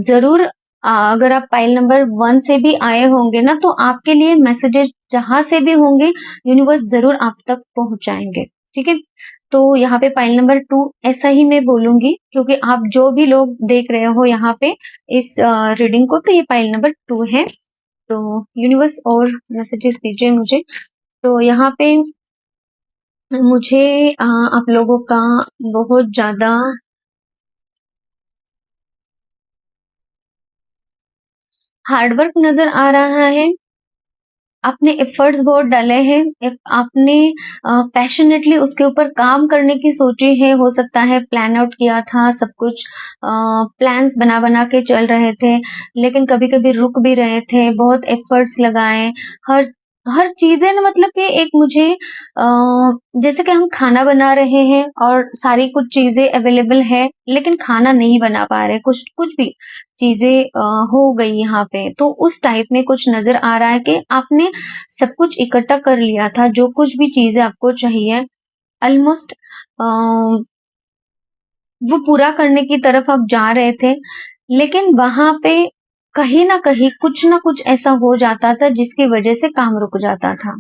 Speaker 1: जरूर अगर आप पाइल नंबर 1 से भी आए होंगे ना, तो आपके लिए मैसेजेस जहां से भी होंगे यूनिवर्स जरूर आप तक पहुंचाएंगे। ठीक है, तो यहाँ पे पाइल नंबर 2 ऐसा ही मैं बोलूंगी, क्योंकि आप जो भी लोग देख रहे हो यहाँ पे इस रीडिंग को, तो ये पाइल नंबर 2 है। तो यूनिवर्स और मैसेजेस दीजिए मुझे। तो यहाँ पे मुझे आप लोगों का बहुत ज्यादा हार्डवर्क नजर आ रहा है। आपने एफर्ट्स बहुत डाले हैं, आपने पैशनेटली उसके ऊपर काम करने की सोची है, हो सकता है प्लान आउट किया था सब कुछ, प्लान्स बना बना के चल रहे थे, लेकिन कभी कभी रुक भी रहे थे, बहुत एफर्ट्स लगाए। हर हर चीजें ना, मतलब कि एक मुझे जैसे कि हम खाना बना रहे हैं और सारी कुछ चीजें अवेलेबल है, लेकिन खाना नहीं बना पा रहे, कुछ कुछ भी चीजें हो गई यहाँ पे, तो उस टाइप में कुछ नजर आ रहा है कि आपने सब कुछ इकट्ठा कर लिया था, जो कुछ भी चीजें आपको चाहिए ऑलमोस्ट वो पूरा करने की तरफ आप जा रहे थे, लेकिन वहां पे कहीं ना कुछ ऐसा हो जाता था जिसकी वजह से काम रुक जाता था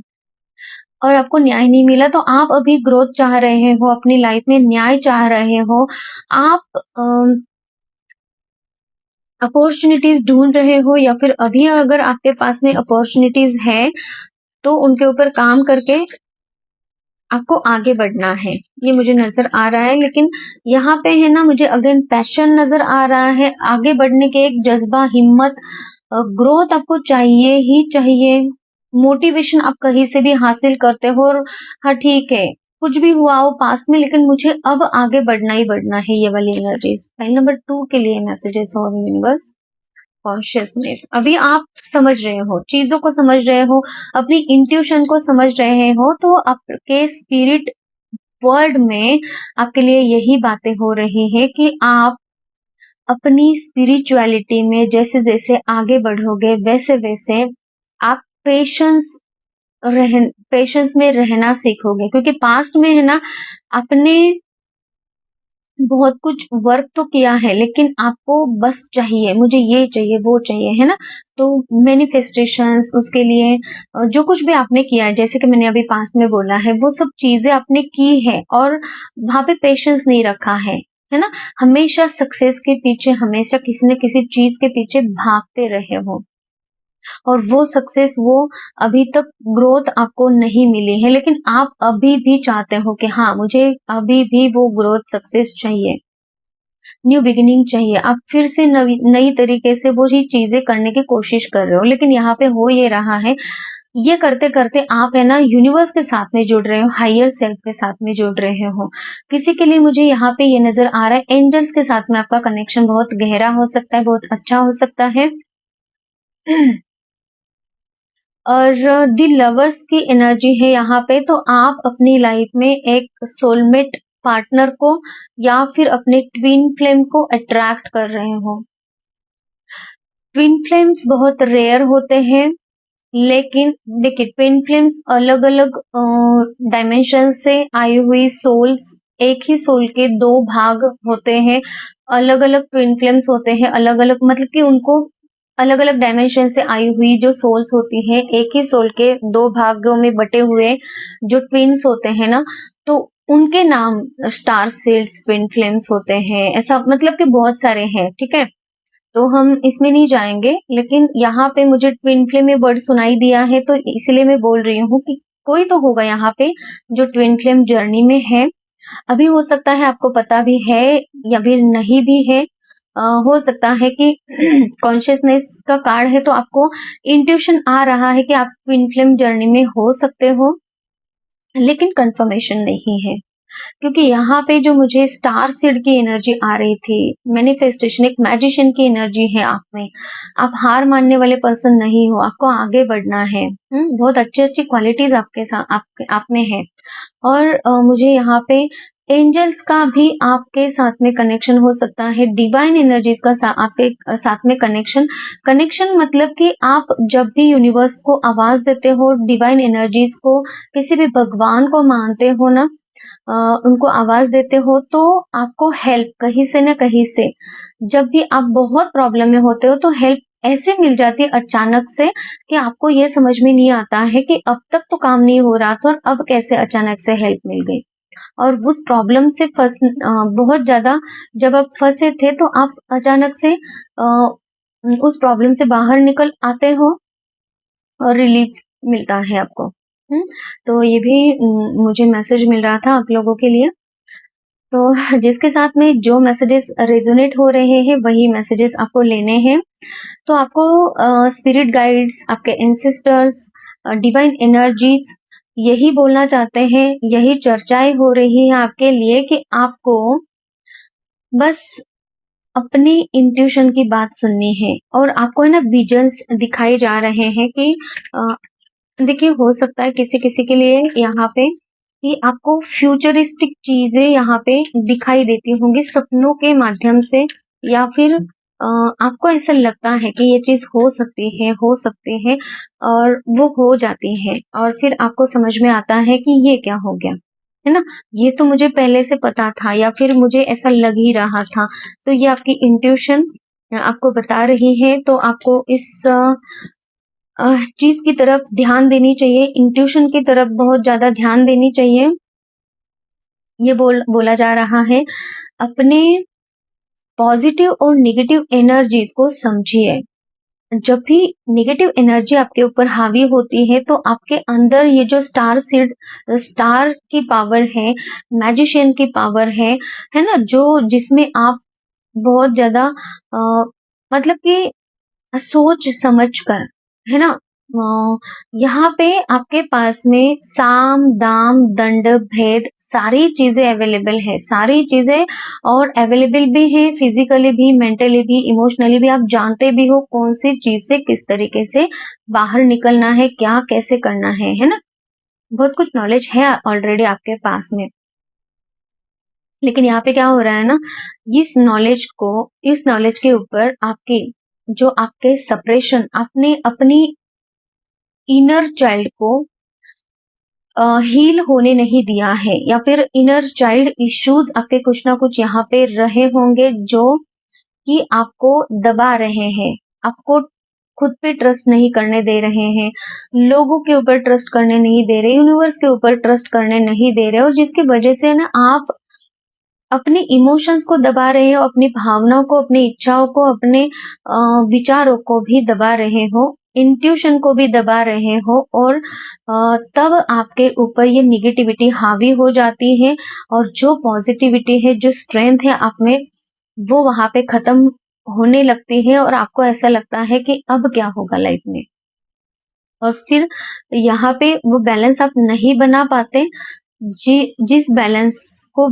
Speaker 1: और आपको न्याय नहीं मिला। तो आप अभी ग्रोथ चाह रहे हो, अपनी लाइफ में न्याय चाह रहे हो, आप अपॉर्चुनिटीज ढूंढ रहे हो, या फिर अभी अगर आपके पास में अपॉर्चुनिटीज है तो उनके ऊपर काम करके आपको आगे बढ़ना है, ये मुझे नजर आ रहा है। लेकिन यहाँ पे है ना, मुझे अगेन पैशन नजर आ रहा है, आगे बढ़ने के एक जज्बा, हिम्मत, ग्रोथ आपको चाहिए ही चाहिए। मोटिवेशन आप कहीं से भी हासिल करते हो और हाँ ठीक है, कुछ भी हुआ हो पास्ट में, लेकिन मुझे अब आगे बढ़ना ही बढ़ना है, ये वाली एनर्जीज फाइल नंबर 2 के लिए मैसेजेस और यूनिवर्स। कॉन्शियसनेस, अभी आप समझ रहे हो, चीजों को समझ रहे हो, अपनी इंट्यूशन को समझ रहे हो, तो आपके स्पिरिट वर्ल्ड में आपके लिए यही बातें हो रही है कि आप अपनी स्पिरिचुअलिटी में जैसे जैसे आगे बढ़ोगे, वैसे वैसे आप पेशेंस में रहना सीखोगे, क्योंकि पास्ट में है ना, आपने बहुत कुछ वर्क तो किया है, लेकिन आपको बस चाहिए, मुझे ये चाहिए वो चाहिए, है ना। तो मैनिफेस्टेशंस, उसके लिए जो कुछ भी आपने किया है, जैसे कि मैंने अभी पास्ट में बोला है, वो सब चीजें आपने की है और वहां पे पेशेंस नहीं रखा है ना। हमेशा सक्सेस के पीछे, हमेशा किसी न किसी चीज के पीछे भागते रहे हो और वो सक्सेस, वो अभी तक ग्रोथ आपको नहीं मिली है, लेकिन आप अभी भी चाहते हो कि हाँ, मुझे अभी भी वो ग्रोथ सक्सेस चाहिए, न्यू बिगिनिंग चाहिए। आप फिर से नई तरीके से वो ही चीजें करने की कोशिश कर रहे हो, लेकिन यहाँ पे हो ये रहा है, ये करते करते आप है ना यूनिवर्स के साथ में जुड़ रहे हो, हायर सेल्फ के साथ में जुड़ रहे हो। किसी के लिए मुझे यहाँ पे ये नजर आ रहा है, एंजल्स के साथ में आपका कनेक्शन बहुत गहरा हो सकता है, बहुत अच्छा हो सकता है। और दी लवर्स की एनर्जी है यहाँ पे, तो आप अपनी लाइफ में एक सोलमेट पार्टनर को या फिर अपने ट्विन फ्लेम को अट्रैक्ट कर रहे हो। ट्विन फ्लेम्स बहुत रेयर होते हैं, लेकिन देखिए, ट्विन फ्लेम्स अलग अलग डायमेंशन से आई हुई सोल्स, एक ही सोल के दो भाग होते हैं, अलग अलग ट्विन फ्लेम्स होते हैं, अलग अलग, मतलब कि उनको अलग अलग डायमेंशन से आई हुई जो सोल्स होती हैं, एक ही सोल के दो भागों में बटे हुए जो ट्विन्स होते हैं ना, तो उनके नाम स्टार सीड्स ट्विन फ्लेम्स होते हैं, ऐसा मतलब कि बहुत सारे हैं। ठीक है, तो हम इसमें नहीं जाएंगे, लेकिन यहाँ पे मुझे ट्विन फ्लेम में वर्ड सुनाई दिया है, तो इसलिए मैं बोल रही हूँ कि कोई तो होगा यहाँ पे जो ट्विन फ्लेम जर्नी में है अभी हो सकता है आपको पता भी है या फिर नहीं भी है। हो सकता है कि कॉन्शियसनेस का कार्ड है तो आपको इंट्यूशन आ रहा है कि आप ट्विन फ्लेम जर्नी में हो सकते हो, लेकिन कंफर्मेशन नहीं है। क्योंकि यहाँ पे जो मुझे स्टार सीड की एनर्जी आ रही थी, मैनिफेस्टेशन, एक मैजिशियन की एनर्जी है आप में। आप हार मानने वाले पर्सन नहीं हो, आपको आगे बढ़ना है। बहुत अच्छी अच्छी क्वालिटीज आपके साथ आप में है। और मुझे यहाँ पे एंजल्स का भी आपके साथ में कनेक्शन हो सकता है, डिवाइन एनर्जीज का आपके साथ में कनेक्शन मतलब कि आप जब भी यूनिवर्स को आवाज देते हो, डिवाइन एनर्जीज को, किसी भी भगवान को मानते हो ना, उनको आवाज देते हो, तो आपको हेल्प कहीं से ना कहीं से, जब भी आप बहुत प्रॉब्लम में होते हो तो हेल्प ऐसे मिल जाती है अचानक से कि आपको ये समझ में नहीं आता है कि अब तक तो काम नहीं हो रहा था और अब कैसे अचानक से हेल्प मिल गई। और उस प्रॉब्लम से बहुत ज्यादा जब आप फंसे थे तो आप अचानक से उस प्रॉब्लम से बाहर निकल आते हो और रिलीफ मिलता है आपको। तो ये भी मुझे मैसेज मिल रहा था आप लोगों के लिए। तो जिसके साथ में जो मैसेजेस रेजोनेट हो रहे हैं वही मैसेजेस आपको लेने हैं। तो आपको स्पिरिट गाइड्स, आपके एंसेस्टर्स, डिवाइन एनर्जीज यही बोलना चाहते हैं, यही चर्चाएं हो रही है आपके लिए कि आपको बस अपनी इंट्यूशन की बात सुननी है। और आपको है ना विजन्स दिखाए जा रहे हैं कि देखिए, हो सकता है किसी किसी के लिए यहाँ पे कि आपको फ्यूचरिस्टिक चीजें यहाँ पे दिखाई देती होंगी सपनों के माध्यम से, या फिर आपको ऐसा लगता है कि ये चीज हो सकती है और वो हो जाती है, और फिर आपको समझ में आता है कि ये क्या हो गया, है ना, ये तो मुझे पहले से पता था या फिर मुझे ऐसा लग ही रहा था। तो ये आपकी इंट्यूशन आपको बता रही है, तो आपको इस चीज की तरफ ध्यान देनी चाहिए, इंट्यूशन की तरफ बहुत ज्यादा ध्यान देनी चाहिए। ये बोला जा रहा है, अपने पॉजिटिव और नेगेटिव एनर्जीज को समझिए। जब भी नेगेटिव एनर्जी आपके ऊपर हावी होती है तो आपके अंदर ये जो स्टार की पावर है, मैजिशियन की पावर है ना, जो जिसमें आप बहुत ज्यादा मतलब कि सोच समझ कर, है ना, यहाँ पे आपके पास में साम दाम दंड भेद सारी चीजें अवेलेबल है, सारी चीजें, और अवेलेबल भी है फिजिकली भी, मेंटली भी, इमोशनली भी। आप जानते भी हो कौन सी चीज से किस तरीके से बाहर निकलना है, क्या कैसे करना है ना, बहुत कुछ नॉलेज है ऑलरेडी आपके पास में। लेकिन यहाँ पे क्या हो रहा है ना, इस नॉलेज के ऊपर आपके जो आपके सप्रेशन, आपने अपनी इनर चाइल्ड को हील होने नहीं दिया है, या फिर इनर चाइल्ड इश्यूज आपके कुछ ना कुछ यहाँ पे रहे होंगे जो कि आपको दबा रहे हैं, आपको खुद पे ट्रस्ट नहीं करने दे रहे हैं, लोगों के ऊपर ट्रस्ट करने नहीं दे रहे, यूनिवर्स के ऊपर ट्रस्ट करने नहीं दे रहे, और जिसकी वजह से ना आप अपने इमोशंस को दबा रहे हो, अपनी भावनाओं को, अपनी इच्छाओं को, अपने विचारों को भी दबा रहे हो, इंट्यूशन को भी दबा रहे हो, और तब आपके ऊपर ये निगेटिविटी हावी हो जाती है, और जो पॉजिटिविटी है, जो स्ट्रेंथ है आप में, वो वहां पे खत्म होने लगती है, और आपको ऐसा लगता है कि अब क्या होगा लाइफ में। और फिर यहाँ पे वो बैलेंस आप नहीं बना पाते, जिस बैलेंस को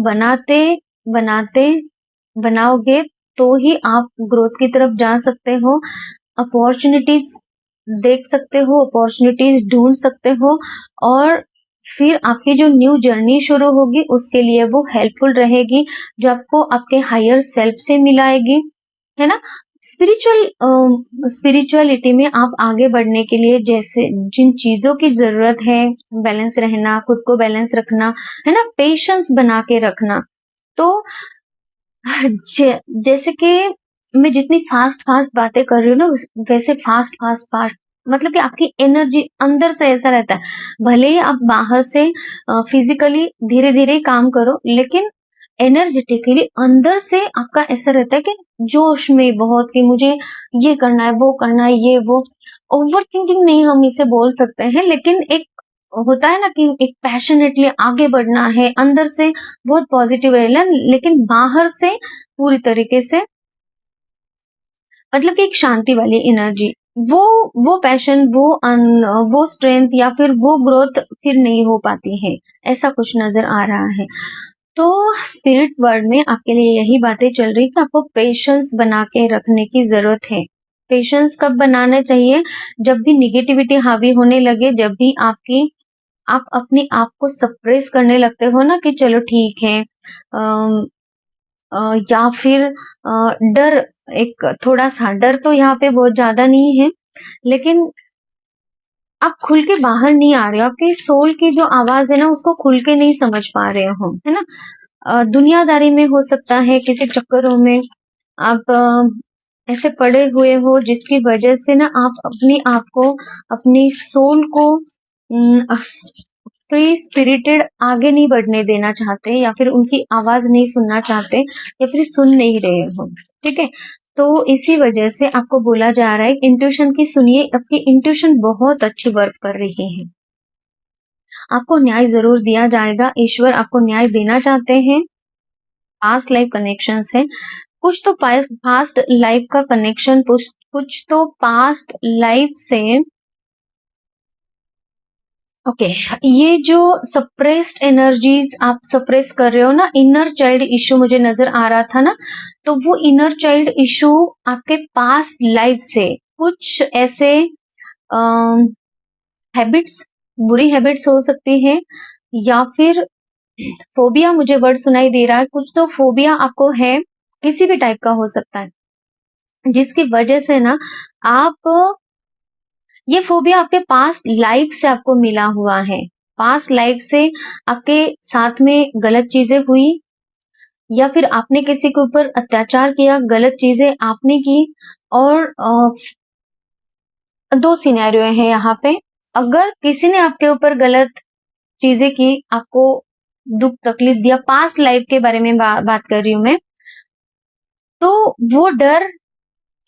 Speaker 1: बनाओगे तो ही आप ग्रोथ की तरफ जा सकते हो, अपॉर्चुनिटीज देख सकते हो, अपॉर्चुनिटीज ढूंढ सकते हो, और फिर आपकी जो न्यू जर्नी शुरू होगी उसके लिए वो हेल्पफुल रहेगी, जो आपको आपके हायर सेल्फ से मिलाएगी, है ना। स्पिरिचुअलिटी में आप आगे बढ़ने के लिए जैसे जिन चीजों की जरूरत है, बैलेंस रहना, खुद को बैलेंस रखना, है ना, पेशेंस बना के रखना। तो जैसे कि मैं जितनी फास्ट बातें कर रही हूँ ना, वैसे फास्ट मतलब कि आपकी एनर्जी अंदर से ऐसा रहता है, भले ही आप बाहर से फिजिकली धीरे धीरे काम करो, लेकिन एनर्जेटिकली अंदर से आपका ऐसा रहता है कि जोश में बहुत, कि मुझे ये करना है, वो करना है, ये वो, ओवर थिंकिंग नहीं हम इसे बोल सकते हैं, लेकिन एक होता है ना कि एक पैशनेटली आगे बढ़ना है, अंदर से बहुत पॉजिटिव रहना, लेकिन बाहर से पूरी तरीके से मतलब कि एक शांति वाली एनर्जी, वो पैशन, वो स्ट्रेंथ या फिर वो ग्रोथ फिर नहीं हो पाती है, ऐसा कुछ नजर आ रहा है। तो स्पिरिट वर्ल्ड में आपके लिए यही बातें चल रही कि आपको पेशेंस बना के रखने की जरूरत है। पेशेंस कब बनाना चाहिए? जब भी निगेटिविटी हावी होने लगे, जब भी आप अपने आप को सप्रेस करने लगते हो ना कि चलो ठीक है, या फिर डर, एक थोड़ा सा डर तो यहाँ पे बहुत ज्यादा नहीं है, लेकिन आप खुल के बाहर नहीं आ रहे हो, आपके सोल की जो आवाज है ना उसको खुल के नहीं समझ पा रहे हो, है ना। दुनियादारी में हो सकता है, किसी चक्करों में आप ऐसे पड़े हुए हो जिसकी वजह से ना आप अपने आप को, अपनी सोल को फ्री स्पिरिटेड आगे नहीं बढ़ने देना चाहते, या फिर उनकी आवाज नहीं सुनना चाहते, या फिर सुन नहीं रहे हो, ठीक है। तो इसी वजह से आपको बोला जा रहा है इंट्यूशन की सुनिए, आपकी इंट्यूशन बहुत अच्छी वर्क कर रही है, आपको न्याय जरूर दिया जाएगा, ईश्वर आपको न्याय देना चाहते हैं। पास्ट लाइफ कनेक्शंस है, कुछ तो पास्ट लाइफ का कनेक्शन, कुछ तो पास्ट लाइफ से, ओके ये जो सप्रेस्ड एनर्जीज आप सप्रेस कर रहे हो ना, इनर चाइल्ड इशू मुझे नजर आ रहा था ना, तो वो इनर चाइल्ड इशू आपके पास्ट लाइफ से कुछ ऐसे हैबिट्स, बुरी हैबिट्स हो सकती है, या फिर फोबिया, मुझे वर्ड सुनाई दे रहा है, कुछ तो फोबिया आपको है, किसी भी टाइप का हो सकता है, जिसकी वजह से ना आप, ये फोबिया आपके पास्ट लाइफ से आपको मिला हुआ है, पास्ट लाइफ से आपके साथ में गलत चीजें हुई, या फिर आपने किसी के ऊपर अत्याचार किया, गलत चीजें आपने की, और दो सिनेरियो है यहाँ पे। अगर किसी ने आपके ऊपर गलत चीजें की, आपको दुख तकलीफ दिया, पास्ट लाइफ के बारे में बात कर रही हूं मैं, तो वो डर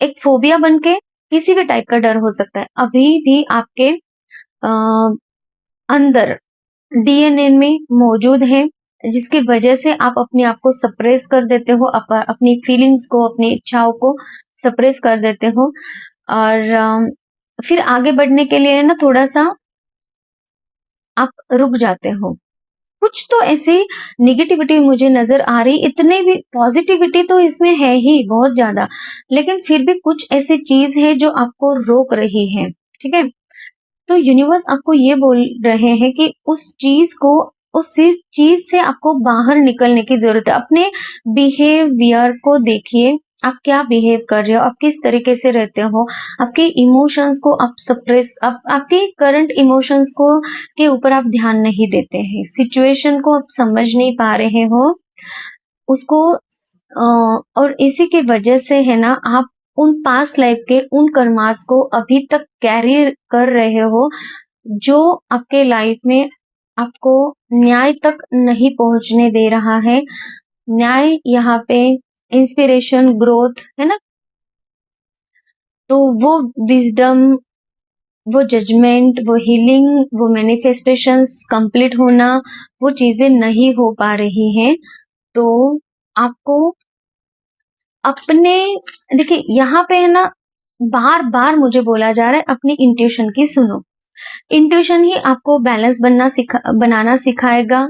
Speaker 1: एक फोबिया बन के, किसी भी टाइप का डर हो सकता है, अभी भी आपके अंदर डीएनए में मौजूद है, जिसकी वजह से आप अपने आप को सप्रेस कर देते हो, अपनी फीलिंग्स को, अपनी इच्छाओं को सप्रेस कर देते हो, और फिर आगे बढ़ने के लिए ना थोड़ा सा आप रुक जाते हो। कुछ तो ऐसी निगेटिविटी मुझे नजर आ रही, इतने भी पॉजिटिविटी तो इसमें है ही बहुत ज्यादा, लेकिन फिर भी कुछ ऐसी चीज है जो आपको रोक रही है, ठीक है। तो यूनिवर्स आपको ये बोल रहे हैं कि उस चीज से आपको बाहर निकलने की जरूरत है। अपने बिहेवियर को देखिए, आप क्या बिहेव कर रहे हो, आप किस तरीके से रहते हो, आपके इमोशंस को आप सप्रेस, आपके करंट इमोशंस को के ऊपर आप ध्यान नहीं देते हैं, सिचुएशन को आप समझ नहीं पा रहे हो उसको, और इसी के वजह से है ना, आप उन पास्ट लाइफ के उन कर्मास को अभी तक कैरी कर रहे हो, जो आपके लाइफ में आपको न्याय तक नहीं पहुंचने दे रहा है। न्याय यहाँ पे इंस्पिरेशन, ग्रोथ है ना, तो वो विजडम, वो जजमेंट, वो हीलिंग, वो मैनिफेस्टेशंस कंप्लीट होना, वो चीजें नहीं हो पा रही हैं। तो आपको अपने, देखिए यहाँ पे है ना, बार बार मुझे बोला जा रहा है अपनी इंट्यूशन की सुनो, इंट्यूशन ही आपको बैलेंस बनाना सिखाएगा,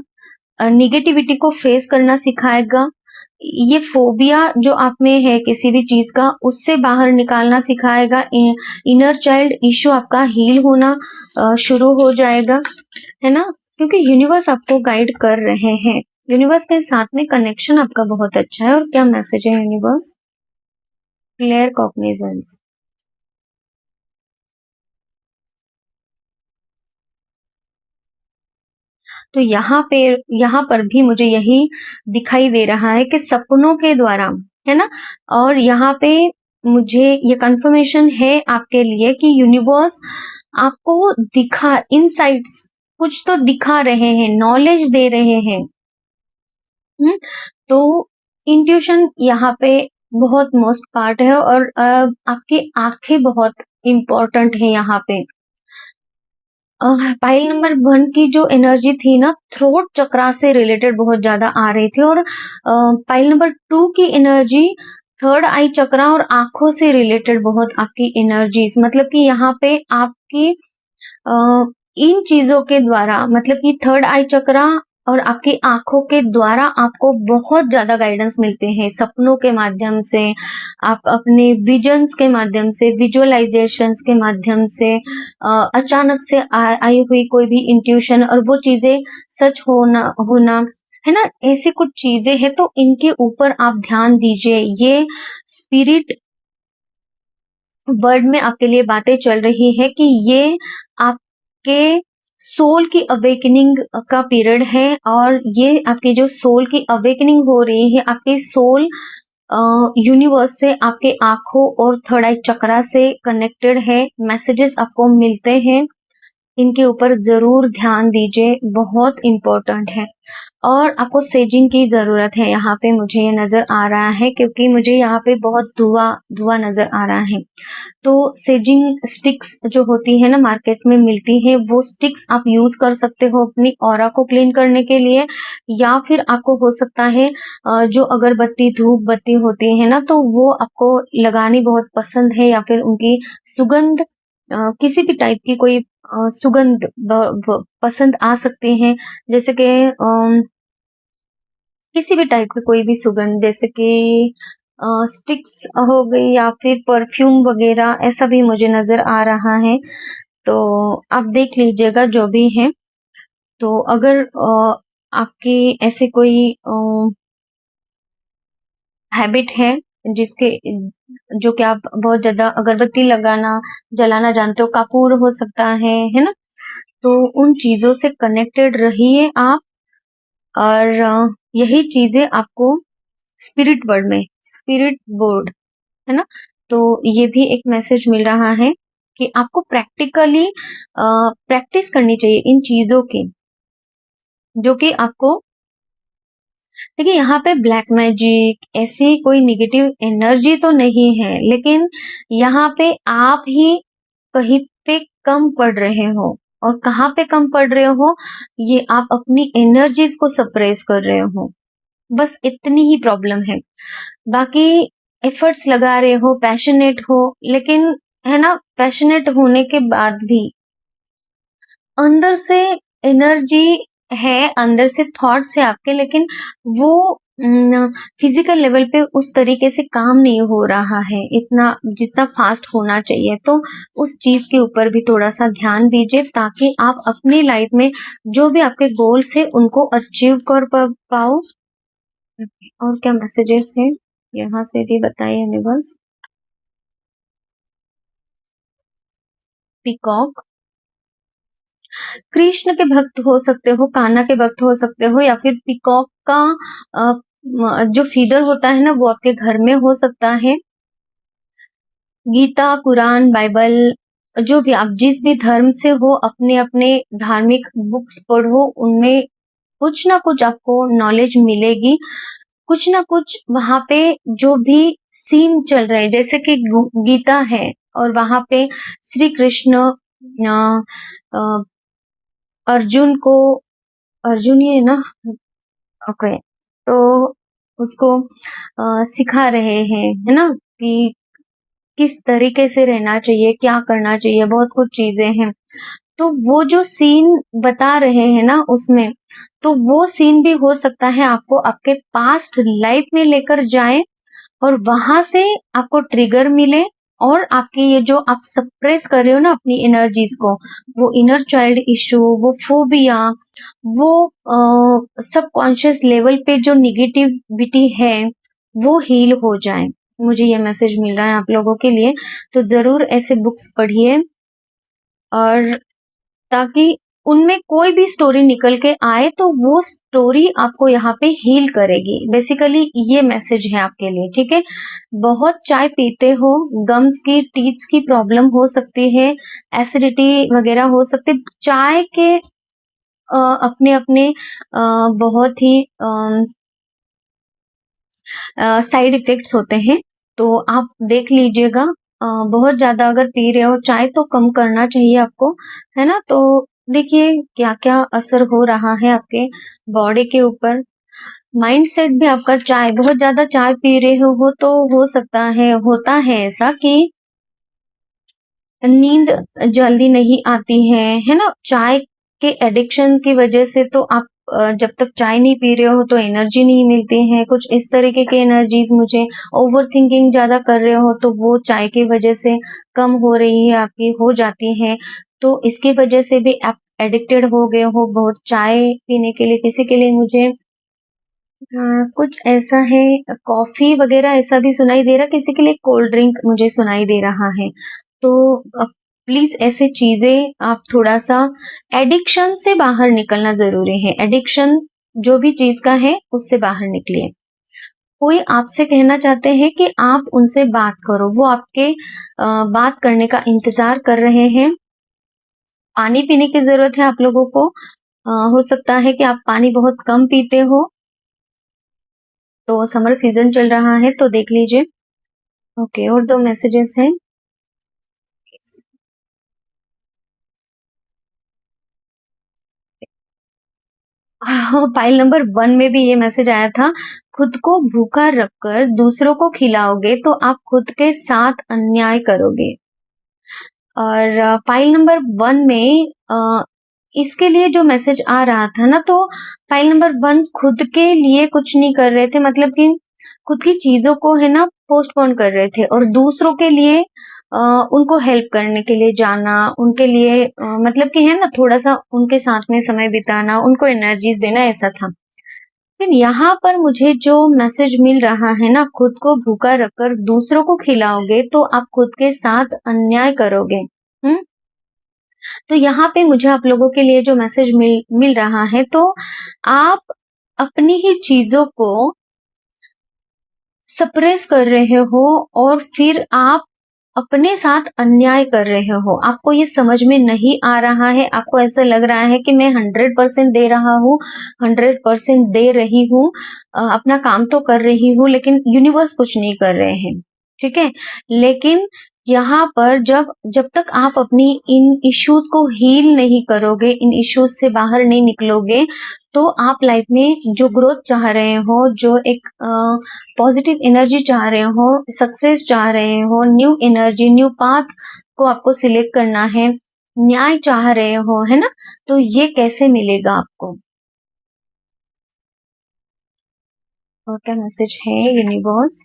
Speaker 1: निगेटिविटी को फेस करना सिखाएगा, ये फोबिया जो आप में है किसी भी चीज का, उससे बाहर निकालना सिखाएगा, इनर चाइल्ड इशू आपका हील होना शुरू हो जाएगा, है ना, क्योंकि यूनिवर्स आपको गाइड कर रहे हैं, यूनिवर्स के साथ में कनेक्शन आपका बहुत अच्छा है। और क्या मैसेज है यूनिवर्स? क्लियर कॉग्निजेंस, तो यहाँ पर भी मुझे यही दिखाई दे रहा है कि सपनों के द्वारा, है ना, और यहाँ पे मुझे ये कंफर्मेशन है आपके लिए कि यूनिवर्स आपको इनसाइट्स कुछ तो दिखा रहे हैं, नॉलेज दे रहे हैं। तो इंट्यूशन यहाँ पे बहुत मोस्ट पार्ट है, और आपकी आंखें बहुत इम्पोर्टेंट है यहाँ पे। पाइल नंबर 1 की जो एनर्जी थी ना, थ्रोट चक्रा से रिलेटेड बहुत ज्यादा आ रही थी, और पाइल नंबर 2 की एनर्जी थर्ड आई चक्रा और आंखों से रिलेटेड बहुत आपकी एनर्जीज, मतलब कि यहाँ पे आपकी इन चीजों के द्वारा, मतलब कि थर्ड आई चक्रा और आपकी आंखों के द्वारा आपको बहुत ज्यादा गाइडेंस मिलते हैं, सपनों के माध्यम से, आप अपने विजन्स के माध्यम से, विजुअलाइजेशंस के माध्यम से, अचानक से आई हुई कोई भी इंट्यूशन और वो चीजें सच होना होना है ना, ऐसी कुछ चीजें हैं। तो इनके ऊपर आप ध्यान दीजिए। ये स्पिरिट वर्ड में आपके लिए बातें चल रही है कि ये आपके सोल की अवेकनिंग का पीरियड है, और ये आपकी जो सोल की अवेकनिंग हो रही है, आपके सोल यूनिवर्स से, आपके आंखों और थर्ड आई चक्रा से कनेक्टेड है। मैसेजेस आपको मिलते हैं, इनके ऊपर जरूर ध्यान दीजिए, बहुत इम्पोर्टेंट है। और आपको सेजिंग की जरूरत है, यहाँ पे मुझे ये नजर आ रहा है, क्योंकि मुझे यहाँ पे बहुत धुआं नजर आ रहा है। तो सेजिंग स्टिक्स जो होती है ना, मार्केट में मिलती है, वो स्टिक्स आप यूज कर सकते हो अपनी ऑरा को क्लीन करने के लिए, या फिर आपको हो सकता है जो अगरबत्ती धूप बत्ती होती है ना, तो वो आपको लगानी बहुत पसंद है, या फिर उनकी सुगंध किसी भी टाइप की कोई सुगंध पसंद आ सकती है, जैसे कि किसी भी टाइप की कोई भी सुगंध, जैसे कि स्टिक्स हो गई या फिर परफ्यूम वगैरह, ऐसा भी मुझे नजर आ रहा है। तो आप देख लीजिएगा जो भी है। तो अगर आपकी ऐसे कोई हैबिट है जिसके जो कि आप बहुत ज्यादा अगरबत्ती जलाना जानते हो, कपूर हो सकता है ना, तो उन चीजों से कनेक्टेड रहिए आप। और यही चीजें आपको स्पिरिट वर्ड में, स्पिरिट बोर्ड है ना, तो ये भी एक मैसेज मिल रहा है कि आपको प्रैक्टिकली प्रैक्टिस करनी चाहिए इन चीजों की, जो कि आपको, देखिए यहाँ पे ब्लैक मैजिक ऐसी कोई निगेटिव एनर्जी तो नहीं है, लेकिन यहाँ पे आप ही कहीं पे कम पड़ रहे हो। और कहाँ पे कम पड़ रहे हो, ये आप अपनी एनर्जीज को सप्रेस कर रहे हो, बस इतनी ही प्रॉब्लम है। बाकी एफर्ट्स लगा रहे हो, पैशनेट हो, लेकिन है ना, पैशनेट होने के बाद भी अंदर से एनर्जी है, अंदर से थॉट्स है आपके, लेकिन वो फिजिकल लेवल पे उस तरीके से काम नहीं हो रहा है इतना जितना फास्ट होना चाहिए। तो उस चीज के ऊपर भी थोड़ा सा ध्यान दीजिए, ताकि आप अपनी लाइफ में जो भी आपके गोल्स है उनको अचीव कर पाओ। और क्या मैसेजेस है यहाँ से भी बताइए यूनिवर्स। पीकॉक, कृष्ण के भक्त हो सकते हो, कान्हा के भक्त हो सकते हो, या फिर पीकॉक का जो फीदर होता है ना, वो आपके घर में हो सकता है। गीता, कुरान, बाइबल, जो भी आप जिस भी धर्म से हो, अपने अपने धार्मिक बुक्स पढ़ो, उनमें कुछ ना कुछ आपको नॉलेज मिलेगी, कुछ ना कुछ वहां पे जो भी सीन चल रहे हैं, जैसे कि गीता है और वहां पे श्री कृष्ण अर्जुन को, अर्जुन ही है ना, ओके, तो उसको सिखा रहे हैं, है ना, कि किस तरीके से रहना चाहिए, क्या करना चाहिए, बहुत कुछ चीजें हैं। तो वो जो सीन बता रहे हैं ना उसमें, तो वो सीन भी हो सकता है आपको आपके पास्ट लाइफ में लेकर जाए, और वहां से आपको ट्रिगर मिले, और आपके ये जो आप सप्रेस कर रहे हो ना अपनी एनर्जीज को, वो इनर चाइल्ड इशू, वो फोबिया, वो सबकॉन्शियस लेवल पे जो निगेटिविटी है, वो हील हो जाए। मुझे ये मैसेज मिल रहा है आप लोगों के लिए। तो जरूर ऐसे बुक्स पढ़िए, और ताकि उनमें कोई भी स्टोरी निकल के आए तो वो स्टोरी आपको यहाँ पे हील करेगी। बेसिकली ये मैसेज है आपके लिए, ठीक है। बहुत चाय पीते हो, गम्स की, टीथ की प्रॉब्लम हो सकती है, एसिडिटी वगैरह हो सकती, चाय के अपने अपने बहुत ही साइड इफेक्ट्स होते हैं, तो आप देख लीजिएगा। बहुत ज्यादा अगर पी रहे हो चाय तो कम करना चाहिए आपको, है ना। तो देखिए क्या-क्या असर हो रहा है आपके बॉडी के ऊपर। माइंडसेट भी आपका चाय बहुत ज़्यादा चाय पी रहे हो तो हो सकता है होता है ऐसा कि नींद जल्दी नहीं आती है ना? चाय के एडिक्शन की वजह से तो आप जब तक चाय नहीं पी रहे हो तो एनर्जी नहीं मिलती है, कुछ इस तरीके की एनर्जीज़ मुझे ओवरथिंकिंग ज़्यादा कर रहे हो तो वो चाय की वजह से कम हो रही है आपकी, हो जाती है। तो इसकी वजह से भी आप एडिक्टेड हो गए हो बहुत चाय पीने के लिए। किसी के लिए मुझे कुछ ऐसा है कॉफ़ी वग़ैरह ऐसा भी सुनाई दे रहा है, किसी के लिए कोल्ड ड्रिंक मुझे सुनाई दे रहा है। तो प्लीज़ ऐसी चीज़ें आप थोड़ा-सा एडिक्शन से बाहर निकलना ज़रूरी है। एडिक्शन जो भी चीज़ का है, उससे बाहर निकलिए। कोई आपसे कहना चाहते हैं कि आप उनसे बात करो, वो आपके बात करने का इंतज़ार कर रहे हैं। पानी पीने की ज़रूरत है आप लोगों को। हो सकता है कि आप पानी बहुत कम पीते हो, तो समर सीज़न चल रहा है तो देख लीजिए। ओके और 2 मैसेजेस हैं। फाइल नंबर 1 में भी ये मैसेज आया था, खुद को भूखा रखकर दूसरों को खिलाओगे तो आप खुद के साथ अन्याय करोगे। और फाइल नंबर 1 में इसके लिए जो मैसेज आ रहा था ना तो फाइल नंबर 1 खुद के लिए कुछ नहीं कर रहे थे मतलब कि खुद की चीज़ों को है ना पोस्टपोन कर रहे थे और दूसरों के लिए उनको हेल्प करने के लिए जाना, उनके लिए मतलब कि है ना थोड़ा-सा उनके साथ में समय बिताना, उनको एनर्जीज़ देना ऐसा था। लेकिन यहाँ पर मुझे जो मैसेज मिल रहा है ना खुद को भूखा रखकर दूसरों को खिलाओगे तो आप खुद के साथ अन्याय करोगे। हुँ? तो यहाँ पे मुझे आप लोगों के लिए जो मैसेज मिल मिल रहा है तो आप अपनी ही चीज़ों को सप्रेस कर रहे हो और फिर आप अपने साथ अन्याय कर रहे हो। आपको ये समझ में नहीं आ रहा है, आपको ऐसा लग रहा है कि मैं 100% दे रहा हूँ, 100% दे रही हूँ, अपना काम तो कर रही हूँ लेकिन यूनिवर्स कुछ नहीं कर रहे हैं, ठीक है? लेकिन यहाँ पर जब जब तक आप अपनी इन इश्यूज़ को हील नहीं करोगे, इन इश्यूज़ से बाहर नहीं निकलोगे, तो आप लाइफ में जो ग्रोथ चाह रहे हो, जो एक पॉजिटिव एनर्जी चाह रहे हो, सक्सेस चाह रहे हो, न्यू एनर्जी, न्यू पाथ को आपको सिलेक्ट करना है, न्याय चाह रहे हो, है ना? तो ये कैसे मिलेगा आपको? और क्या मैसेज है यूनिवर्स?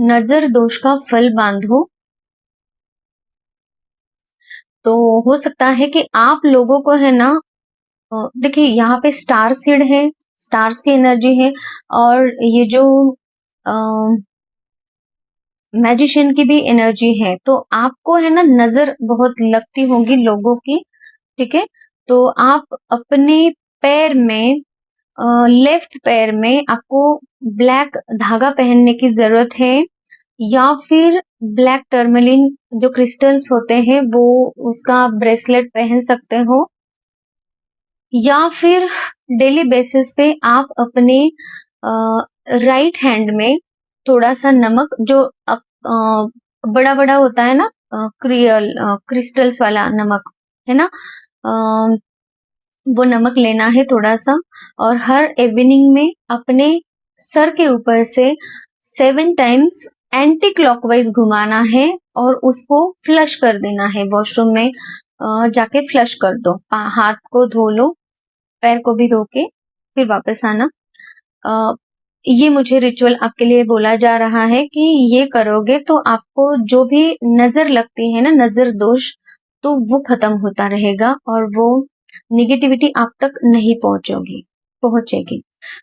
Speaker 1: नज़र दोष का फल बाँधो। तो हो सकता है कि आप लोगों को है ना देखिए यहाँ पे स्टार सीड है, स्टार्स की एनर्जी है और ये जो अ मैजिशियन की भी एनर्जी है तो आपको है ना नजर बहुत लगती होगी लोगों की, ठीक है? तो आप अपने पैर में लेफ्ट पैर में आपको ब्लैक धागा पहनने की जरूरत है या फिर ब्लैक टर्मलिन जो क्रिस्टल्स होते हैं वो उसका ब्रेसलेट पहन सकते हो या फिर डेली बेसिस पे आप अपने राइट हैंड में थोड़ा सा नमक जो बड़ा बड़ा होता है ना क्रिस्टल्स वाला नमक है ना अ, वो नमक लेना है थोड़ा सा और हर इवनिंग में अपने सर के ऊपर से 7 टाइम्स एंटी क्लॉकवाइज घुमाना है और उसको फ्लश कर देना है वॉशरूम में जाके फ्लश कर दो हाथ को धो लो पैर को भी धो के फिर वापस आना अ, ये मुझे रिचुअल आपके लिए बोला जा रहा है कि ये करोगे तो आपको जो भी नजर लगती है ना नजर दोष तो वो खत्म होता रहेगा और वो निगेटिविटी आप तक नहीं पहुंचेगी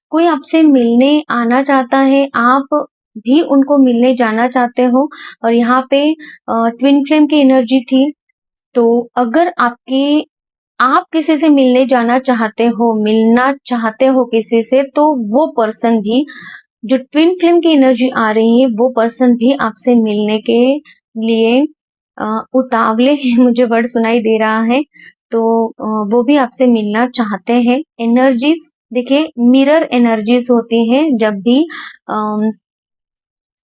Speaker 1: कोई आपसे मिलने आना चाहता है आप भी उनको मिलने जाना चाहते हो और यहाँ पे ट्विन फ्लेम की एनर्जी थी तो अगर आप किसी से मिलना चाहते हो किसी से तो वो पर्सन भी जो ट्विन फ्लेम की एनर्जी आ रही है वो पर्सन भी आपसे मिलने के लिए उतावले मुझे वर्ड सुनाई दे रहा है तो वो भी आपसे मिलना चाहते हैं एनर्जीज देखिए मिरर एनर्जीज होती हैं जब भी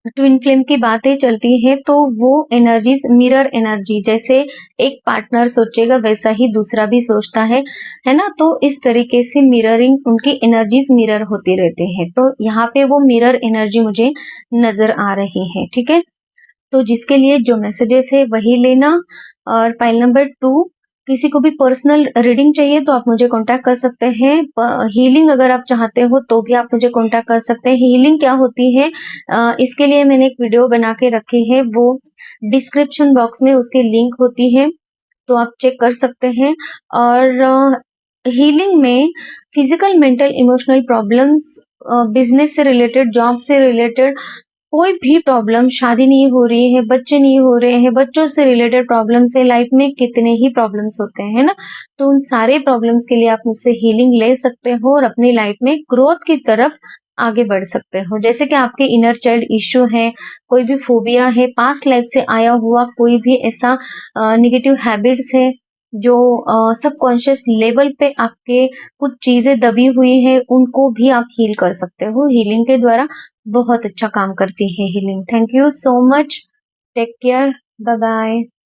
Speaker 1: ट्विन फ्लेम की बातें चलती है तो वो एनर्जीज मिरर एनर्जी, जैसे एक पार्टनर सोचेगा वैसा ही दूसरा भी सोचता है ना। तो इस तरीके से मिररिंग, उनकी एनर्जीज मिरर होती रहती है। तो यहाँ पे वो मिरर एनर्जी मुझे नजर आ रही है, ठीक है। तो जिसके लिए जो मैसेजेस है वही लेना। और फाइल नंबर 2, किसी को भी पर्सनल रीडिंग चाहिए तो आप मुझे कांटेक्ट कर सकते हैं। हीलिंग अगर आप चाहते हो तो भी आप मुझे कांटेक्ट कर सकते हैं। हीलिंग क्या होती है, इसके लिए मैंने एक वीडियो बना के रखी है, वो डिस्क्रिप्शन बॉक्स में उसकी लिंक होती है, तो आप चेक कर सकते हैं। और हीलिंग में physical, mental, emotional problems, business से रिलेटेड, जॉब से रिलेटेड कोई भी प्रॉब्लम, शादी नहीं हो रही है, बच्चे नहीं हो रहे हैं, बच्चों से रिलेटेड प्रॉब्लम्स है, लाइफ में कितने ही प्रॉब्लम्स होते हैं ना। तो उन सारे प्रॉब्लम्स के लिए आप मुझसे हीलिंग ले सकते हो और अपनी लाइफ में ग्रोथ की तरफ आगे बढ़ सकते हो। जैसे कि आपके इनर चाइल्ड इश्यू है, कोई भी फोबिया है, पास्ट लाइफ से आया हुआ कोई भी ऐसा निगेटिव हैबिट्स है जो सबकॉन्शियस लेवल पे आपके कुछ चीजें दबी हुई है, उनको भी आप हील कर सकते हो हीलिंग के द्वारा। बहुत अच्छा काम करती है healing. Thank you so much, take care, bye bye.